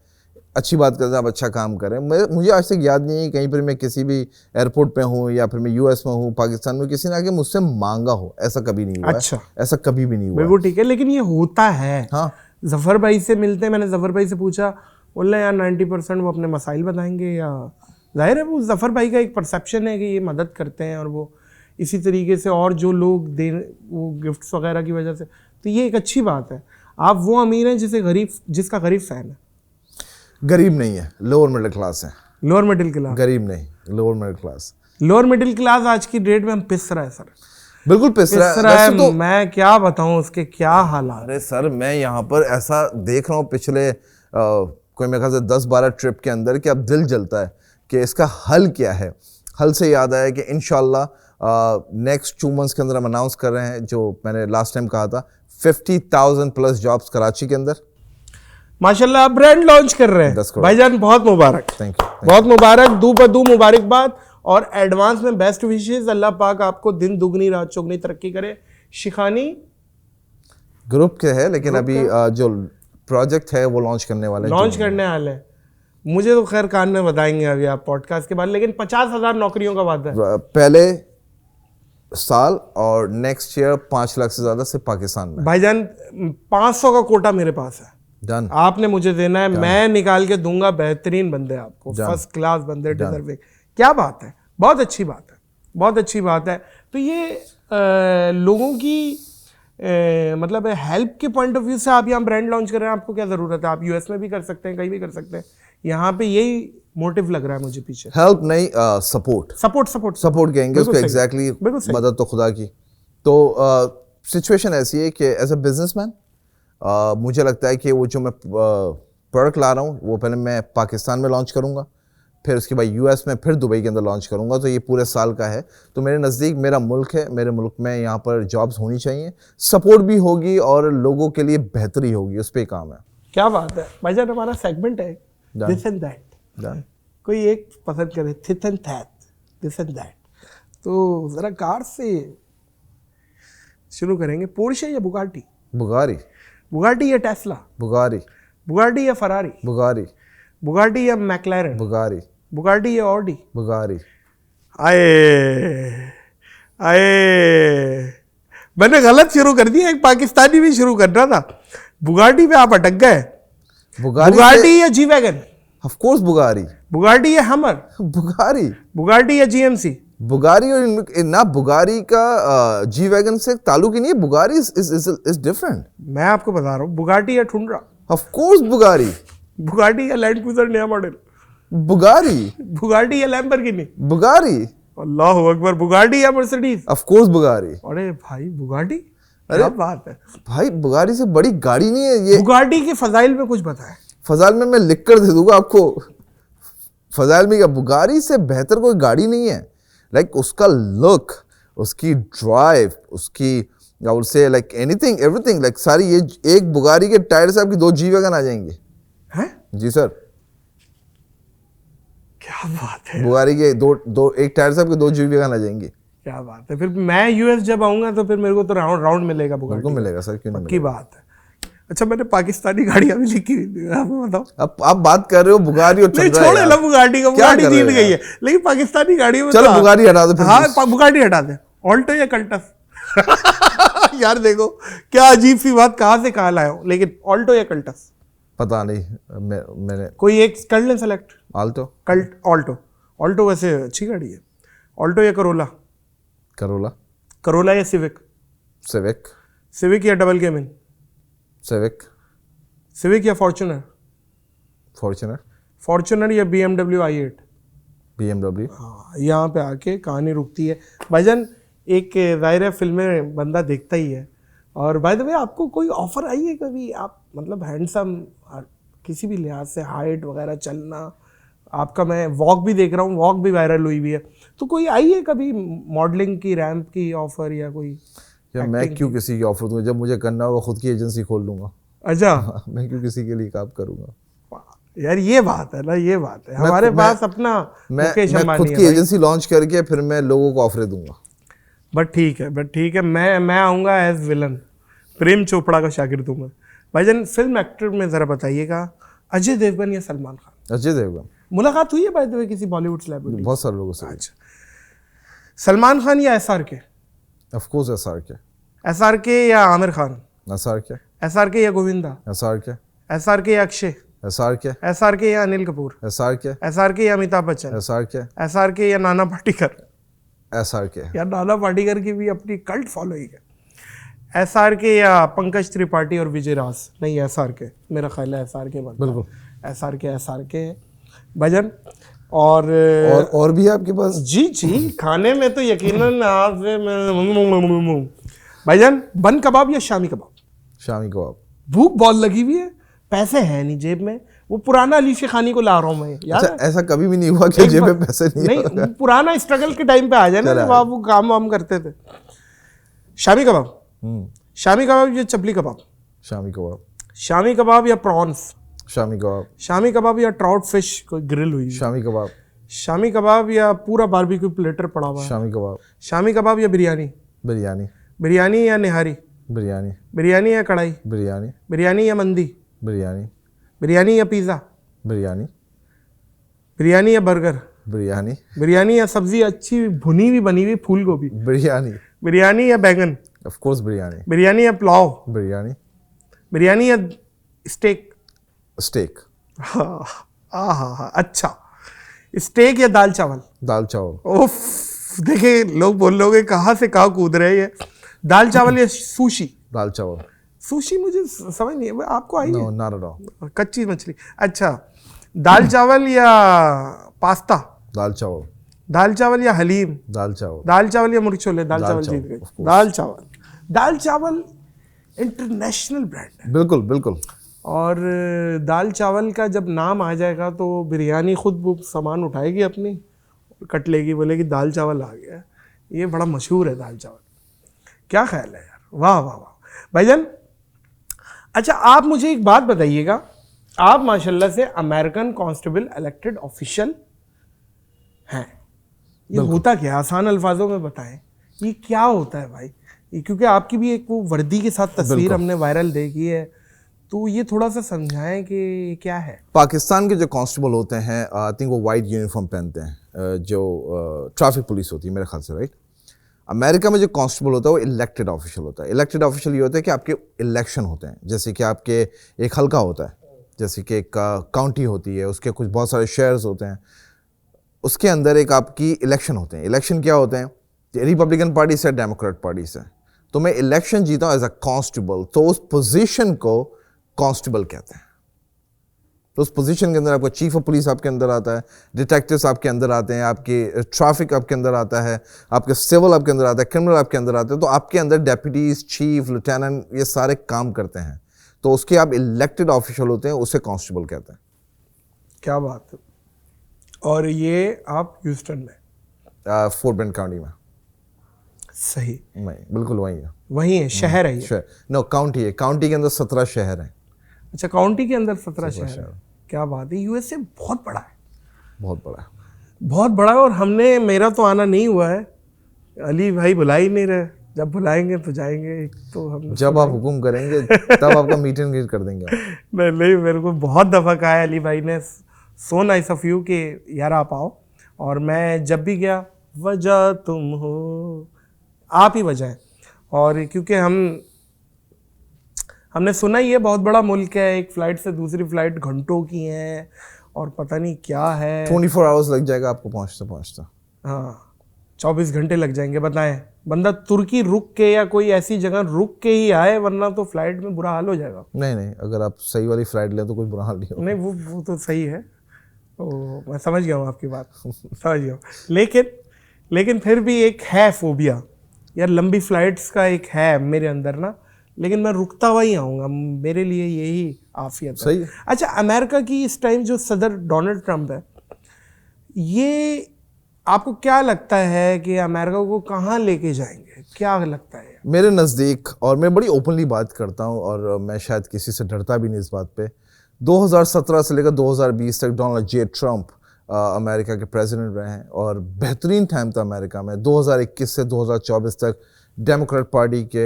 अच्छी बात करते हैं, आप अच्छा काम करें। मुझे आज तक याद नहीं है कहीं पर मैं किसी भी एयरपोर्ट पे हूँ या फिर मैं यूएस में हूँ, पाकिस्तान में, किसी ने आके मुझसे मांगा हो, ऐसा कभी नहीं हुआ। अच्छा, ऐसा कभी भी नहीं हुआ। बिल्कुल ठीक है, लेकिन ये होता है। हाँ, जफ़र भाई से मिलते हैं, मैंने जफ़र भाई से पूछा, बोला यार 90% वो अपने मसाइल बताएंगे, या जाहिर है वो जफ़र भाई का एक परसेप्शन है कि ये मदद करते हैं, और वो इसी तरीके से और जो लोग दे वो गिफ्ट्स वगैरह की वजह से, तो ये एक अच्छी बात है। आप वो अमीर हैं जिसका गरीब फ़ैन है। गरीब नहीं है, लोअर मिडिल क्लास है। लोअर मिडिल क्लास, गरीब नहीं, lower middle class. Lower middle class आज की डेट में हम पिस रहा है सर, बिल्कुल पिस रहा है। वैसे तो मैं क्या बताऊं उसके क्या हालात। अरे सर, मैं यहाँ पर ऐसा देख रहा हूँ पिछले कोई मेरे ख्याल से 10-12 ट्रिप के अंदर कि अब दिल जलता है कि इसका हल क्या है। हल से याद आया कि इंशाल्लाह नेक्स्ट 2 मंथ्स के अंदर हम अनाउंस कर रहे हैं, जो मैंने लास्ट टाइम कहा था, 50,000 प्लस जॉब्स कराची के अंदर। माशाल्लाह आप ब्रांड लॉन्च कर रहे हैं 10 करोड़। भाईजान, बहुत मुबारक। थैंक यू, बहुत मुबारक, दू बदू मुबारकबाद, और एडवांस में बेस्ट विशेस। अल्लाह पाक आपको दिन दुगनी रात चौगनी तरक्की करे। शिखानी ग्रुप के है, लेकिन अभी जो प्रोजेक्ट है वो लॉन्च करने वाले हैं। मुझे तो खैर कान में बताएंगे अभी आप पॉडकास्ट के बाद, लेकिन 50,000 नौकरियों का वादा है पहले साल, और नेक्स्ट ईयर 5 लाख से ज्यादा सिर्फ पाकिस्तान में। भाईजान 500 का कोटा मेरे पास है, डन। आपने मुझे देना है, मैं निकाल के दूंगा बेहतरीन बंदे आपको, फर्स्ट क्लास बंदे, डिजर्विंग। क्या बात है, बहुत अच्छी बात है, बहुत अच्छी बात है। तो ये लोगों की मतलब हेल्प के पॉइंट ऑफ व्यू से आप यहाँ ब्रांड लॉन्च कर रहे हैं, आपको क्या ज़रूरत है? आप यूएस में भी कर सकते हैं, कहीं भी कर सकते हैं, यहाँ पे यही मोटिव लग रहा है मुझे पीछे। हेल्प नहीं, सपोर्ट कहेंगे उसको, एग्जैक्टली। मदद तो खुदा की। तो सिचुएशन ऐसी है कि एज अ बिजनेसमैन मुझे लगता है कि वो जो मैं प्रोडक्ट ला रहा हूँ वो पहले मैं पाकिस्तान में लॉन्च करूँगा, फिर उसके बाद यूएस में, फिर दुबई के अंदर लॉन्च करूँगा। तो ये पूरे साल का है। तो मेरे नज़दीक मेरा मुल्क है, मेरे मुल्क में यहाँ पर जॉब्स होनी चाहिए, सपोर्ट भी होगी और लोगों के लिए बेहतरी होगी, उस पर काम है। क्या बात है भाईजान, हमारा सेगमेंट है दिस एंड दैट। कोई एक पसंद करे this and that, this and that. तो ज़रा कार से शुरू करेंगे। पोर्शे या बुगाटी? बुगारी। बुगाटी या टेस्ला? बुगारी। बुगाटी या फरारी? बुगारी। बुगाटी या मैक्लारेन? बुगारी। बुगाटी या ऑडी? बुगारी। आए आए, मैंने गलत शुरू कर दिया, एक पाकिस्तानी भी शुरू करना था। बुगाटी पे आप अटक गए। बुगाटी या जी वैगन? ऑफ कोर्स बुगारी। बुगाटी या हमर? बुगारी। बुगाटी या जीएमसी? बुगारी। और ना बुगारी का जी वैगन से ताल्लुक ही नहीं है। बुगारी इज डिफरेंट। मैं आपको बता रहा हूँ, बुगाटी या ठुंड्रा? ऑफ कोर्स बुगारी। बुगाटी या लैंड क्रूजर नया मॉडल? बुगारी। बुगाटी या लैम्बोर्गिनी? बुगारी। अल्लाह अकबर। बुगाटी या मर्सिडीज? ऑफ कोर्स बुगारी। अरे भाई बुगाटी, अरे क्या बात है भाई, बुगारी से बड़ी गाड़ी नहीं है ये। बुगाटी के फजाइल में कुछ बताएं। फजाइल में मैं लिख कर दे दूंगा आपको। फजाइल में क्या, बुगारी से बेहतर कोई गाड़ी नहीं है। लाइक उसका लुक, उसकी ड्राइव, उसकी I would say like anything everything, like सारी, ये एक बुगारी के टायर से आपकी 2 जी वैगन आ जाएंगे। हैं? जी सर। क्या बात है, बुगारी के दो एक टायर से आपके 2 जी वैगन आ जाएंगे। क्या बात है। फिर मैं यूएस जब आऊंगा तो फिर मेरे को तो राउंड मिलेगा बुगाटी। बिल्कुल मिलेगा सर, क्यों नहीं की बात है। अच्छा, मैंने पाकिस्तानी गाड़ियां भी लिखी हुई, आपको बताओ। अब आप बात कर रहे हो बुगारी और नहीं, ठुंड्रा छोड़े यार। ला बुगाटी का, क्या बुगाटी कर रहे जीत हो गई यार? है, लेकिन पाकिस्तानी गाड़ियों में चलो तो बुगारी हटा दो फिर। हाँ, बुगाटी हटा दे। ऑल्टो या कल्टस? यार देखो क्या अजीब सी बात, कहाँ से कहाँ लाया हूँ। लेकिन ऑल्टो या कल्टस? पता नहीं, मैंने कोई एक कर लें सेलेक्ट। आल्टो। ऑल्टो वैसे अच्छी गाड़ी है। ऑल्टो या करोला? करोला। करोला या सिविक? सिविक। सिविक या डबल केबिन? सिविक। सिविक या फॉर्च्यूनर? फॉर्च्यूनर। फॉर्च्यूनर या BMW i8? BMW। हाँ, यहाँ पे आके कहानी रुकती है भाईजान। एक जाहिर है फिल्में बंदा देखता ही है। और बाय द वे, आपको कोई ऑफर आई है कभी? आप मतलब हैंडसम, किसी भी लिहाज से, हाइट वगैरह, चलना आपका, मैं वॉक भी देख रहा हूँ, वॉक भी वायरल हुई भी है, तो कोई आई है कभी मॉडलिंग की, रैंप की ऑफर या कोई? यार मैं क्यों किसी की ऑफर दूंगा, जब मुझे करना होगा खुद की एजेंसी खोल लूंगा। अच्छा, मैं क्यों किसी के लिए काम करूंगा यार, ये बात है ना, ये बात है। हमारे पास अपना मुकेश अंबानी खुद की एजेंसी लॉन्च करके फिर मैं लोगों को ऑफर दूंगा। बट ठीक है, मैं आऊँगा एज विलन, प्रेम चोपड़ा का शागिर्द हूँ मैं। भाईजान, फिल्म एक्टर में ज़रा बताइएगा, अजय देवगन या सलमान खान? अजय देवगन। मुलाकात हुई है बाय द वे किसी बॉलीवुड सेलिब्रिटी? बहुत सारे लोगों से। अच्छा, सलमान खान या SRK? Of course SRK। SRK या आमिर खान? SRK। SRK या गोविंदा? SRK। SRK या अक्षय? SRK। SRK या अनिल कपूर? SRK। SRK या अमिताभ बच्चन? SRK। SRK या नाना पाटेकर? SRK। यार, नाना पाटेकर की भी अपनी कल्ट फॉलोइंग है। SRK या पंकज त्रिपाठी और विजय राज? नहीं, SRK, मेरा ख्याल है SRK बनता है। बिल्कुल SRK है भजन। और भी है आपके पास? जी, खाने में तो यकीनन आप भाईजान, बन कबाब या शामी कबाब? शामी कबाब। भूख बहुत लगी हुई है, पैसे हैं नहीं जेब में, वो पुराना अली खानी को ला रहा हूँ मैं। यार अच्छा, ऐसा कभी भी नहीं हुआ कि जेब में पैसे नहीं, पुराना स्ट्रगल के टाइम पे आ जाए ना, जब आप वो काम वाम करते थे। शामी कबाब? शामी कबाब या चपली कबाब? शामी कबाब। शामी कबाब या प्रॉन्स? शामी कबाब। शामी कबाब या ट्राउट फिश कोई ग्रिल हुई? शामी कबाब। शामी कबाब या पूरा बारबेक्यू प्लेटर पड़ा हुआ? शामी कबाब। शामी कबाब या बिरयानी? बिरयानी। बिरयानी या निहारी? बिरयानी। बिरयानी या कढ़ाई? बिरयानी। बिरयानी या मंदी? बिरयानी। बिरयानी या पिज़्ज़ा? बिरयानी। बिरयानी या बर्गर? बिरयानी। बिरयानी या सब्जी अच्छी भुनी हुई बनी हुई फूल गोभी? बिरयानी। बिरयानी या बैंगन? Of course biryani. बिरयानी या पुलाव? बिरयानी। बिरयानी या स्टेक? स्टेक। हाँ, अच्छा, स्टेक या दाल चावल? दाल चावल। ओफ, देखिए लोग बोल लोगे कहाँ से कहाँ कूद रहे हैं ये। दाल चावल या सुशी? दाल चावल। सुशी मुझे समझ नहीं है, आपको आई है? No, not at all. कच्ची मछली। अच्छा, दाल चावल या पास्ता? दाल चावल। दाल चावल या हलीम? दाल चावल। दाल चावल या मुर्ग छोले? दाल चावल जीत गए। दाल चावल इंटरनेशनल ब्रांड है। बिल्कुल बिल्कुल। और दाल चावल का जब नाम आ जाएगा तो बिरयानी खुद वो सामान उठाएगी अपनी, कट लेगी, बोलेगी दाल चावल आ गया। ये बड़ा मशहूर है दाल चावल। क्या ख्याल है यार, वाह वाह वाह भाईजान। अच्छा आप मुझे एक बात बताइएगा, आप माशाल्लाह से अमेरिकन कांस्टेबल इलेक्टेड ऑफिशियल हैं, ये होता क्या है? आसान अल्फाजों में बताएं ये क्या होता है भाई? ये क्योंकि आपकी भी एक वो वर्दी के साथ तस्वीर हमने वायरल देखी है, तो ये थोड़ा सा समझाएं कि क्या है। पाकिस्तान के जो कांस्टेबल होते हैं आई थिंक वो वाइट यूनिफॉर्म पहनते हैं, जो ट्रैफिक पुलिस होती है मेरे ख्याल से, राइट। अमेरिका में जो कांस्टेबल होता है वो इलेक्टेड ऑफिशियल होता है। इलेक्टेड ऑफिशियल ये होता है कि आपके इलेक्शन होते हैं, जैसे कि आपके एक हल्का होता है, जैसे कि एक काउंटी होती है, उसके कुछ बहुत सारे शेयर्स होते हैं, उसके अंदर एक आपकी इलेक्शन होते हैं। इलेक्शन क्या होते हैं? रिपब्लिकन पार्टी से, डेमोक्रेट पार्टी से। तो मैं इलेक्शन जीता हूँ एज अ कांस्टेबल, तो उस पोजीशन को कांस्टेबल कहते हैं। तो उस पोजीशन के अंदर आपका चीफ ऑफ पुलिस आपके अंदर आता है, डिटेक्टिव्स आपके अंदर आते हैं, आपके ट्रैफिक आपके अंदर आता है, आपके सिविल आपके अंदर आता है, क्रिमिनल आपके अंदर आते हैं। तो आपके अंदर डेप्यूटीज, चीफ, लेफ्टिनेंट, ये सारे काम करते हैं। तो उसके आप इलेक्टेड ऑफिशियल होते हैं, उसे कांस्टेबल कहते हैं। क्या बात है। और ये आप ह्यूस्टन में, फोर्ट बेंड काउंटी में। सही, नहीं, बिल्कुल वही है। वही है, शहर है ये? नो, काउंटी है। काउंटी के अंदर 17 शहर हैं। अच्छा, काउंटी के अंदर 17 शहर है। क्या बात है। यूएसए बहुत बड़ा है, बहुत बड़ा है, बहुत बड़ा है। और हमने, मेरा तो आना नहीं हुआ है, अली भाई बुला ही नहीं रहे। जब बुलाएंगे तो जाएंगे। तो हम जब आप हुक्म करेंगे तब आपका मीट एंड ग्रीट कर देंगे। नहीं, मेरे को बहुत दफ़ा कहा है अली भाई ने, सो नाइस ऑफ यू कि यार आप आओ। और मैं जब भी गया, वजह तुम हो, आप ही वजह है। और क्योंकि हमने सुना ही है बहुत बड़ा मुल्क है, एक फ़्लाइट से दूसरी फ़्लाइट घंटों की है और पता नहीं क्या है। 24 आवर्स लग जाएगा आपको पहुंचते पहुंचते। हाँ, 24 घंटे लग जाएंगे। बताएं, बंदा तुर्की रुक के या कोई ऐसी जगह रुक के ही आए, वरना तो फ्लाइट में बुरा हाल हो जाएगा। नहीं, अगर आप सही वाली फ्लाइट लें तो कोई बुरा हाल नहीं होगा। नहीं, वो तो सही है। तो मैं समझ गया हूँ आपकी बात, समझ गया हूँ। लेकिन फिर भी एक है फोबिया यार, लंबी फ्लाइट्स का एक है मेरे अंदर ना। लेकिन मैं रुकता हुआ ही आऊँगा, मेरे लिए यही आफियत है। सही है। अच्छा, अमेरिका की इस टाइम जो सदर डोनाल्ड ट्रंप है, ये आपको क्या लगता है कि अमेरिका को कहाँ लेके जाएंगे? क्या लगता है? मेरे नज़दीक, और मैं बड़ी ओपनली बात करता हूँ और मैं शायद किसी से डरता भी नहीं इस बात पे, 2017 से लेकर 2020 तक डोनाल्ड जे ट्रंप अमेरिका के प्रेसिडेंट रहे हैं और बेहतरीन टाइम था अमेरिका में। 2021 से 2024 तक डेमोक्रेट पार्टी के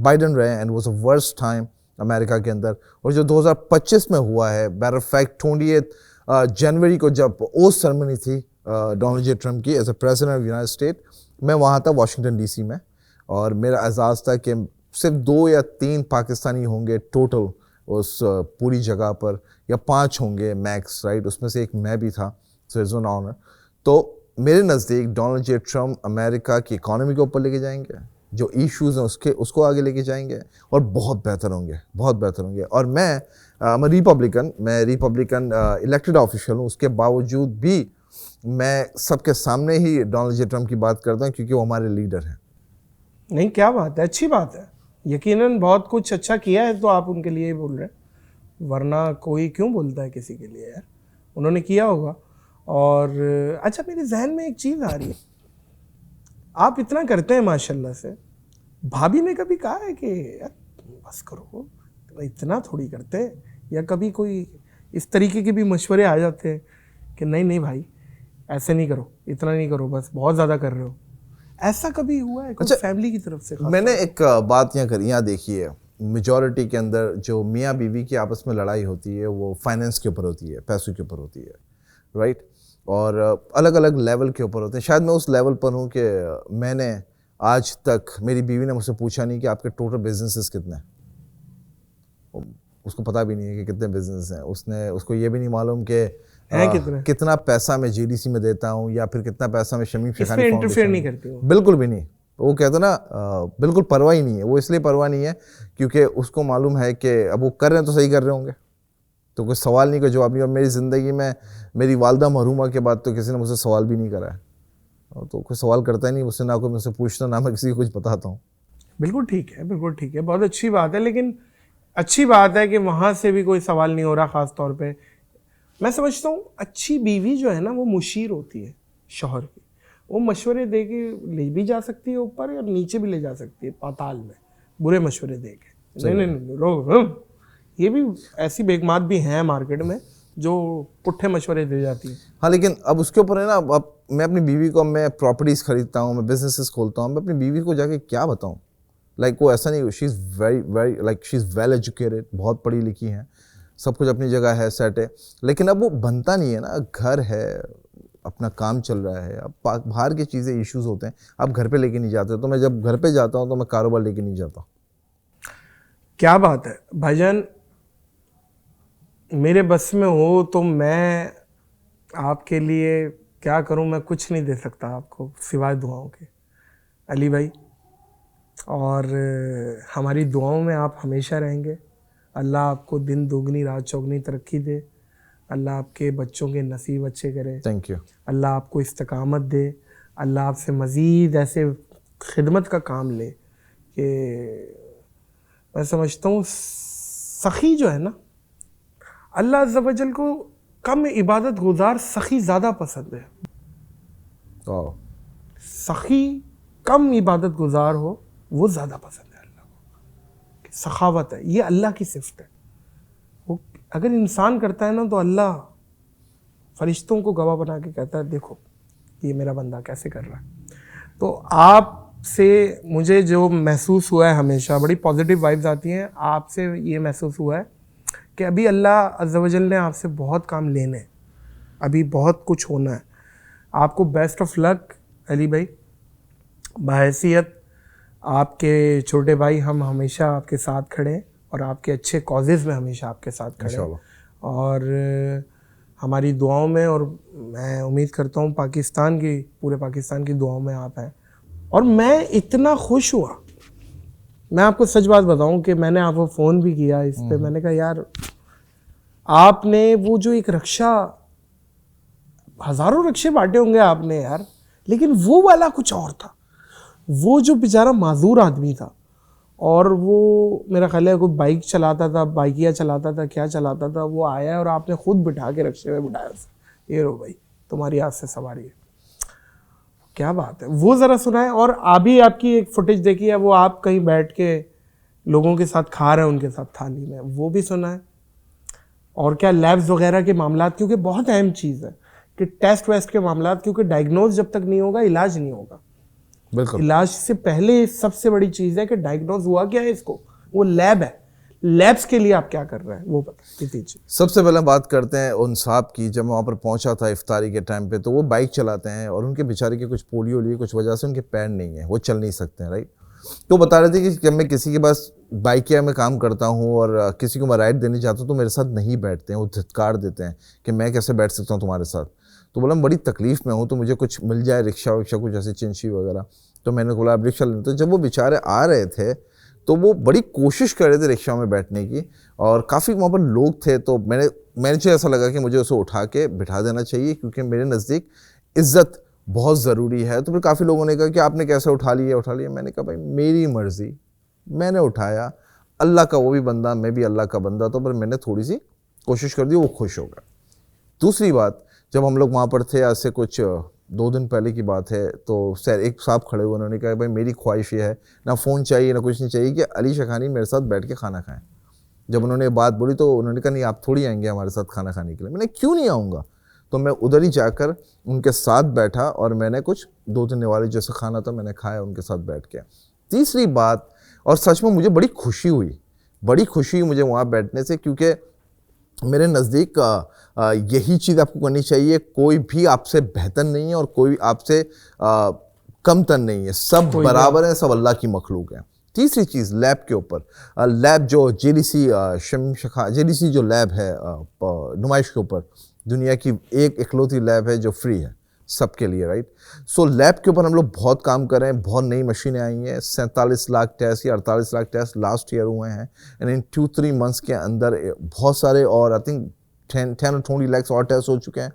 बाइडन रहे and was a worst time America के अंदर। और जो 2025 में हुआ है, मैटर ऑफ फैक्ट 28 जनवरी को जब ओथ सेरेमनी थी डोनाल्ड जे ट्रंप की as a president of United State, मैं वहाँ था वाशिंगटन डीसी में। और मेरा एजाज़ था कि सिर्फ 2 या 3 पाकिस्तानी होंगे टोटल उस पूरी जगह पर, या 5 होंगे मैक्स, राइट। उसमें से एक मैं भी था, सो इट्स एन ऑनर। तो मेरे नज़दीक डोनाल्ड जे ट्रंप अमेरिका की इकॉनमी को ऊपर लेके जाएंगे, जो इश्यूज़ हैं उसको आगे लेके जाएंगे और बहुत बेहतर होंगे। और मैं रिपब्लिकन इलेक्टेड ऑफिशियल हूँ, उसके बावजूद भी मैं सबके सामने ही डोनाल्ड जे ट्रंप की बात करता हूँ क्योंकि वो हमारे लीडर हैं। नहीं, क्या बात है, अच्छी बात है। यकीनन बहुत कुछ अच्छा किया है तो आप उनके लिए ही बोल रहे हैं, वरना कोई क्यों बोलता है किसी के लिए यार, उन्होंने किया होगा। और अच्छा, मेरे जहन में एक चीज़ आ रही है, आप इतना करते हैं माशाल्लाह से, भाभी ने कभी कहा है कि यार बस करो, इतना थोड़ी करते? या कभी कोई इस तरीके के भी मशवरे आ जाते हैं कि नहीं भाई ऐसे नहीं करो, इतना नहीं करो, बस बहुत ज़्यादा कर रहे हो? ऐसा कभी हुआ है अच्छा, फैमिली की तरफ से? मैंने एक बात यहाँ देखी है, मेजॉरिटी के अंदर जो मियाँ बीवी की आपस में लड़ाई होती है वो फाइनेंस के ऊपर होती है, पैसों के ऊपर होती है, राइट। और अलग अलग लेवल के ऊपर होते हैं। शायद मैं उस लेवल पर हूँ कि मैंने आज तक, मेरी बीवी ने मुझसे पूछा नहीं कि आपके टोटल बिजनेसेस कितने हैं, उसको पता भी नहीं है कि कितने बिजनेस हैं। उसको ये भी नहीं मालूम कि कितना पैसा मैं जीडीसी में देता हूँ या फिर कितना पैसा मैं शमीम शेखानी इंटरफेयर नहीं करती हूँ, बिल्कुल भी नहीं। वो कहते ना बिल्कुल परवाह ही नहीं है। वो इसलिए परवाह नहीं है क्योंकि उसको मालूम है कि अब वो कर रहे हैं तो सही कर रहे होंगे, तो कोई सवाल नहीं, कोई जवाब नहीं। और मेरी ज़िंदगी में मेरी वालदा मरहूमा के बाद तो किसी ने मुझसे सवाल भी नहीं करा है, और तो कोई सवाल करता ही नहीं मुझसे, ना कोई मुझसे पूछता, ना मैं किसी को कुछ बताता हूँ। बिल्कुल ठीक है, बिल्कुल ठीक है, बहुत अच्छी बात है। लेकिन अच्छी बात है कि वहाँ से भी कोई सवाल नहीं हो रहा। ख़ास तौर पे मैं समझता हूँ अच्छी बीवी जो है ना वो मुशीर होती है शौहर की। वो मशवरे दे के ले भी जा सकती है ऊपर और नीचे भी ले जा सकती है पाताल में, बुरे मशवरे दे के। नहीं नहीं नहीं रो, ये भी ऐसी बेगमात भी हैं मार्केट में जो पुट्ठे मशवरे दे जाती है। हाँ, लेकिन अब उसके ऊपर है ना, अब मैं अपनी बीवी को, मैं प्रॉपर्टीज़ खरीदता हूँ, मैं बिजनेसेस खोलता हूँ, मैं अपनी बीवी को जाके क्या बताऊँ? लाइक वो ऐसा नहीं, she is very very like she is well educated, बहुत पढ़ी लिखी हैं, सब कुछ अपनी जगह है, सेट है, लेकिन अब वो बनता नहीं है ना। घर है, अपना काम चल रहा है, अब बाहर की चीज़ें इश्यूज होते हैं, आप घर पे लेके नहीं जाते। तो मैं जब घर पे जाता हूँ तो मैं कारोबार लेके नहीं जाता। क्या बात है भाईजान, मेरे बस में हो तो मैं आपके लिए क्या करूं? मैं कुछ नहीं दे सकता आपको सिवाय दुआओं के अली भाई। और हमारी दुआओं में आप हमेशा रहेंगे। अल्लाह आपको दिन दोगुनी रात चौगुनी तरक्की दे। अल्लाह आपके बच्चों के नसीब अच्छे करे। Thank you. अल्लाह आपको इस्तकामत दे। अल्लाह आपसे मज़ीद ऐसे खिदमत का काम ले कि मैं समझता हूँ सखी जो है ना, अल्लाह अज़्ज़ा वजल को कम इबादत गुजार सखी ज़्यादा पसंद है। सखी कम इबादत गुजार हो वो ज़्यादा पसंद है अल्लाह को। सखावत है, ये अल्लाह की सिफ़त है। वो अगर इंसान करता है ना तो अल्लाह फरिश्तों को गवाह बना के कहता है देखो ये मेरा बंदा कैसे कर रहा है। तो आपसे मुझे जो महसूस हुआ है, हमेशा बड़ी पॉजिटिव वाइब्स आती हैं। आपसे ये महसूस हुआ है कि अभी अल्लाह अज़्ज़ा वजल ने आपसे बहुत काम लेने हैं, अभी बहुत कुछ होना है। आपको बेस्ट ऑफ लक अली भाई। बहैसियत आपके छोटे भाई हम हमेशा आपके साथ खड़े हैं और आपके अच्छे कॉजेज़ में हमेशा आपके साथ खड़े हैं और हमारी दुआओं में, और मैं उम्मीद करता हूँ पाकिस्तान की, पूरे पाकिस्तान की दुआओं में आप हैं। और मैं इतना खुश हुआ, मैं आपको सच बात बताऊं कि मैंने आपको फ़ोन भी किया इस पे। मैंने कहा यार आपने वो जो एक रक्षा, हज़ारों रक्षे बांटे होंगे आपने यार, लेकिन वो वाला कुछ और था। वो जो बेचारा माजूर आदमी था और वो मेरा ख्याल है कोई बाइक चलाता था, बाइकिया चलाता था, क्या चलाता था, वो आया और आपने खुद बिठा के रक्षे में बिठाया उसे। ये रो भाई तुम्हारी आज से सवारी है। क्या बात है, वो ज़रा सुनाए। और अभी आपकी एक फुटेज देखी है, वो आप कहीं बैठ के लोगों के साथ खा रहे हैं उनके साथ थाली में, वो भी सुना है। और क्या लैब्स वगैरह के मामला, क्योंकि बहुत अहम चीज़ है कि टेस्ट वेस्ट के मामला, क्योंकि डायग्नोज जब तक नहीं होगा इलाज नहीं होगा। बिल्कुल, इलाज से पहले सबसे बड़ी चीज़ है कि डायग्नोज हुआ क्या है इसको, वो लैब है। लैब्स के लिए आप क्या कर रहे हैं वो बता दीजिए। सबसे पहले बात करते हैं उन साहब की। जब मैं वहाँ पर पहुँचा था इफ्तारी के टाइम पे, तो वो बाइक चलाते हैं और उनके बेचारे के कुछ पोलियो लिए कुछ वजह से उनके पैर नहीं है, वो चल नहीं सकते हैं, राइट। तो बता रहे थे कि जब मैं किसी के पास बाइकिया में काम करता हूँ और किसी को मैं राइड देने जाता हूँ तो मेरे साथ नहीं बैठते हैं, वो धिक्कार देते हैं कि मैं कैसे बैठ सकता हूँ तुम्हारे साथ। तो बोला मैं बड़ी तकलीफ़ में हूँ, तो मुझे कुछ मिल जाए, रिक्शा विक्शा कुछ ऐसे चिंशी वगैरह। तो मैंने बोला आप रिक्शा लेते। तो जब वो बेचारे आ रहे थे तो वो बड़ी कोशिश कर रहे थे रिक्शा में बैठने की, और काफ़ी वहाँ पर लोग थे। तो मुझे ऐसा लगा कि मुझे उसे उठा के बिठा देना चाहिए, क्योंकि मेरे नज़दीक इज़्ज़त बहुत ज़रूरी है। तो फिर काफ़ी लोगों ने कहा कि आपने कैसे उठा लिया। मैंने कहा भाई मेरी मर्ज़ी, मैंने उठाया, अल्लाह का वो भी बंदा, मैं भी अल्लाह का बंदा, तो फिर मैंने थोड़ी सी कोशिश कर दी, वो खुश हो गया। दूसरी बात, जब हम लोग वहाँ पर थे, आज से कुछ 2 दिन पहले की बात है, तो सर एक साहब खड़े हुए, उन्होंने कहा भाई मेरी ख्वाहिश ये है, ना फ़ोन चाहिए ना कुछ नहीं चाहिए, कि अली शखानी मेरे साथ बैठ के खाना खाएं। जब उन्होंने बात बोली तो उन्होंने कहा नहीं आप थोड़ी आएंगे हमारे साथ खाना खाने के लिए। मैंने क्यों नहीं आऊँगा। तो मैं उधर ही जाकर उनके साथ बैठा और मैंने कुछ 2-3 निवाले जैसा खाना था मैंने खाया उनके साथ बैठ के। तीसरी बात, और सच में मुझे बड़ी खुशी हुई मुझे वहाँ बैठने से, क्योंकि मेरे नज़दीक यही चीज़ आपको करनी चाहिए। कोई भी आपसे बेहतर नहीं है और कोई आपसे कमतर नहीं है, सब बराबर हैं, सब अल्लाह की मखलूक हैं। तीसरी चीज़ लैब के ऊपर, लैब जो जेडीसी जो लैब है नुमाइश के ऊपर, दुनिया की एक इकलौती लैब है जो फ्री है सबके लिए, राइट। सो लैब के ऊपर हम लोग बहुत काम कर रहे हैं, बहुत नई मशीनें आई हैं। 47 लाख टेस्ट या 48 लाख टेस्ट लास्ट ईयर हुए हैं, एंड इन 2-3 मंथ्स के अंदर बहुत सारे और आई थिंक 10 or 20 लाख और टेस्ट हो चुके हैं।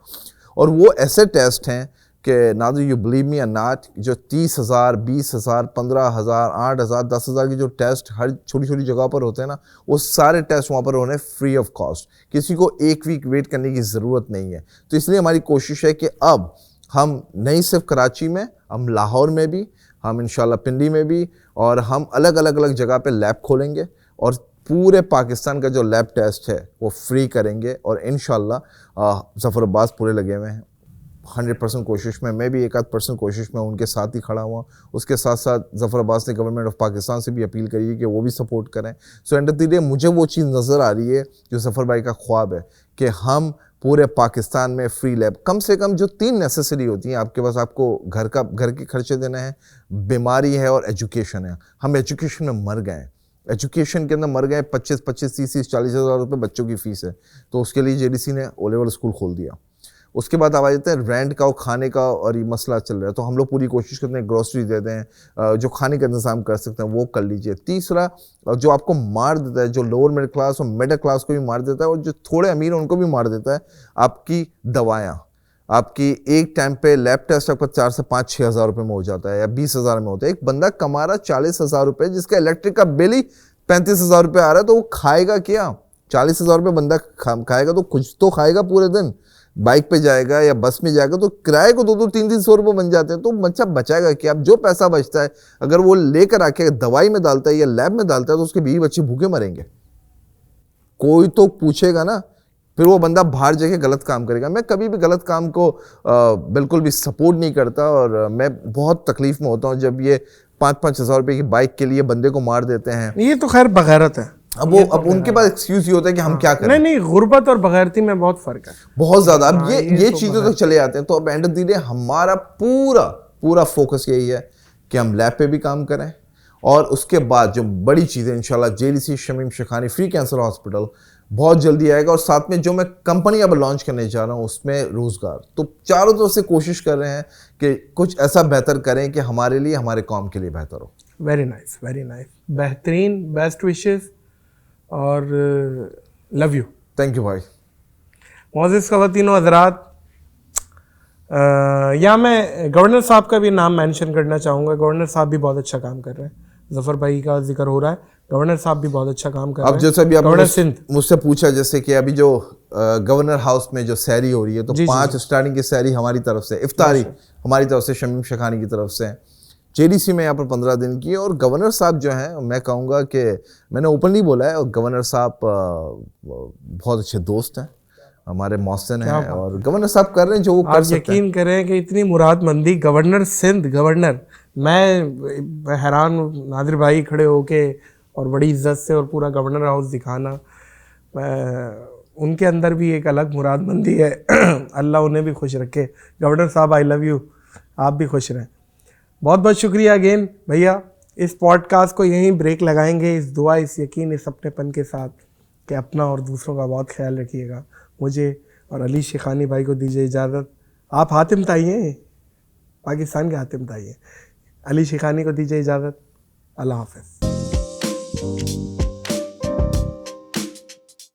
और वो ऐसे टेस्ट हैं कि नादर यू बिलीव मी और नॉट, जो 30,000, 20,000, 15,000, 8,000, 10,000 के जो टेस्ट हर छोटी छोटी जगह पर होते हैं ना, वो सारे टेस्ट वहाँ पर होने फ्री ऑफ कॉस्ट। किसी को एक वीक वेट करने की ज़रूरत नहीं है। तो इसलिए हमारी कोशिश है कि अब हम नहीं सिर्फ कराची में, हम लाहौर में भी, हम इंशाल्लाह पिंडी में भी, और हम अलग अलग जगह पे लैब खोलेंगे और पूरे पाकिस्तान का जो लैब टेस्ट है वो फ्री करेंगे। और इंशाल्लाह ज़फ़र अब्बास पूरे लगे हुए हैं 100% कोशिश में, मैं भी 1-8% कोशिश में उनके साथ ही खड़ा हुआ। उसके साथ साथ ज़फ़र अब्बास ने गवर्नमेंट ऑफ पाकिस्तान से भी अपील करी है कि वो भी सपोर्ट करें। So end of the day मुझे वो चीज़ नज़र आ रही है जो ज़फ़र भाई का ख्वाब है कि हम पूरे पाकिस्तान में फ्री लैब, कम से कम जो 3 नेसेसरी होती हैं आपके पास, आपको घर के खर्चे देने हैं, बीमारी है और एजुकेशन है। हम एजुकेशन में मर गए, एजुकेशन के अंदर मर गए। 25, 30, 40 हज़ार रुपये बच्चों की फ़ीस है, तो उसके लिए JDC ने ओ लेवल स्कूल खोल दिया। उसके बाद आ जाते हैं रेंट का और खाने का, और ये मसला चल रहा है, तो हम लोग पूरी कोशिश करते हैं ग्रोसरी दे दें, जो खाने का इंतज़ाम कर सकते हैं वो कर लीजिए। तीसरा, जो आपको मार देता है, जो लोअर मिडिल क्लास और मिडिल क्लास को भी मार देता है और जो थोड़े अमीर हैं उनको भी मार देता है, आपकी दवाएँ। आपकी एक टाइम पे लैब टेस्ट आपका 4 से 5-6 हज़ार रुपये में हो जाता है या 20 हज़ार में होता है। एक बंदा कमा रहा 40 हज़ार रुपये, जिसका इलेक्ट्रिक का बिल ही 35 हज़ार रुपये आ रहा है, तो वो खाएगा क्या? 40 हज़ार रुपये बंदा खाएगा तो कुछ तो खाएगा पूरे दिन। बाइक पे जाएगा या बस में जाएगा तो किराए को 200-300 रुपये बन जाते हैं, तो बच्चा बचाएगा कि अब जो पैसा बचता है अगर वो लेकर आके दवाई में डालता है या लैब में डालता है तो उसके 20 बच्चे भूखे मरेंगे। कोई तो पूछेगा ना, फिर वो बंदा बाहर जाके गलत काम करेगा। मैं कभी भी गलत काम को बिल्कुल भी सपोर्ट नहीं करता, और मैं बहुत तकलीफ में होता हूँ जब ये 5-5 हज़ार रुपये की बाइक के लिए बंदे को मार देते हैं। ये तो खैर बगैरत है। अब उनके पास एक्सक्यूज ये होता है कि हम क्या करें। नहीं, गुर्बत और बगैरती में बहुत फर्क है, बहुत ज्यादा। अब ये चीजों तक चले आते हैं। तो अब एंड ऑफ द डे हमारा पूरा फोकस यही है कि हम लैब पे भी काम करें, और उसके बाद जो बड़ी चीज़ें इंशाल्लाह JDC Shamim Shekhani free cancer hospital बहुत जल्दी आएगा, और साथ में जो मैं कंपनी अब लॉन्च करने जा रहा हूँ उसमें रोज़गार। तो चारों तरफ से कोशिश कर रहे हैं कि कुछ ऐसा बेहतर करें कि हमारे लिए, हमारे कौम के लिए बेहतर हो। वेरी नाइस, वेरी नाइस, बेहतरीन, बेस्ट विशेस और लव यू। थैंक यू भाई। मोअज़्ज़िज़ ख़वातीन व हज़रात, यहाँ मैं गवर्नर साहब का भी नाम मेंशन करना चाहूँगा। गवर्नर साहब भी बहुत अच्छा काम कर रहे हैं। ज़फ़र भाई का जिक्र हो रहा है, गवर्नर साहब भी बहुत अच्छा काम कर रहे हैं। अब जैसे भी गवर्नर सिंध मुझसे पूछा, जैसे कि अभी जो गवर्नर हाउस में जो सैरी हो रही है, तो 5 स्टार्टिंग की सैरी हमारी तरफ से, इफ्तारी हमारी तरफ से शमीम शेखानी की तरफ से, JDC में यहाँ पर 15 दिन की। और गवर्नर साहब जो हैं, मैं कहूँगा कि मैंने ओपनली बोला है, और गवर्नर साहब बहुत अच्छे दोस्त हैं, हमारे मौहसिन हैं, और गवर्नर साहब कर रहे हैं जो वो कर सकते हैं। यकीन करें कि इतनी मुरादमंदी, गवर्नर सिंध, गवर्नर, मैं हैरान हूँ नादिर भाई खड़े होके और बड़ी इज्जत से और पूरा गवर्नर हाउस दिखाना। उनके अंदर भी एक अलग मुरादमंदी है। अल्लाह उन्हें भी खुश रखे। गवर्नर साहब आई लव यू, आप भी खुश रहें। बहुत बहुत शुक्रिया अगेन भैया। इस पॉडकास्ट को यहीं ब्रेक लगाएंगे, इस दुआ, इस यकीन, इस अपनेपन के साथ कि अपना और दूसरों का बहुत ख्याल रखिएगा। मुझे और अली शेखानी भाई को दीजिए इजाज़त। आप हातिम ताई हैं, पाकिस्तान के हातिम ताई हैं। अली शेखानी को दीजिए इजाज़त। अल्लाह हाफ़िज़।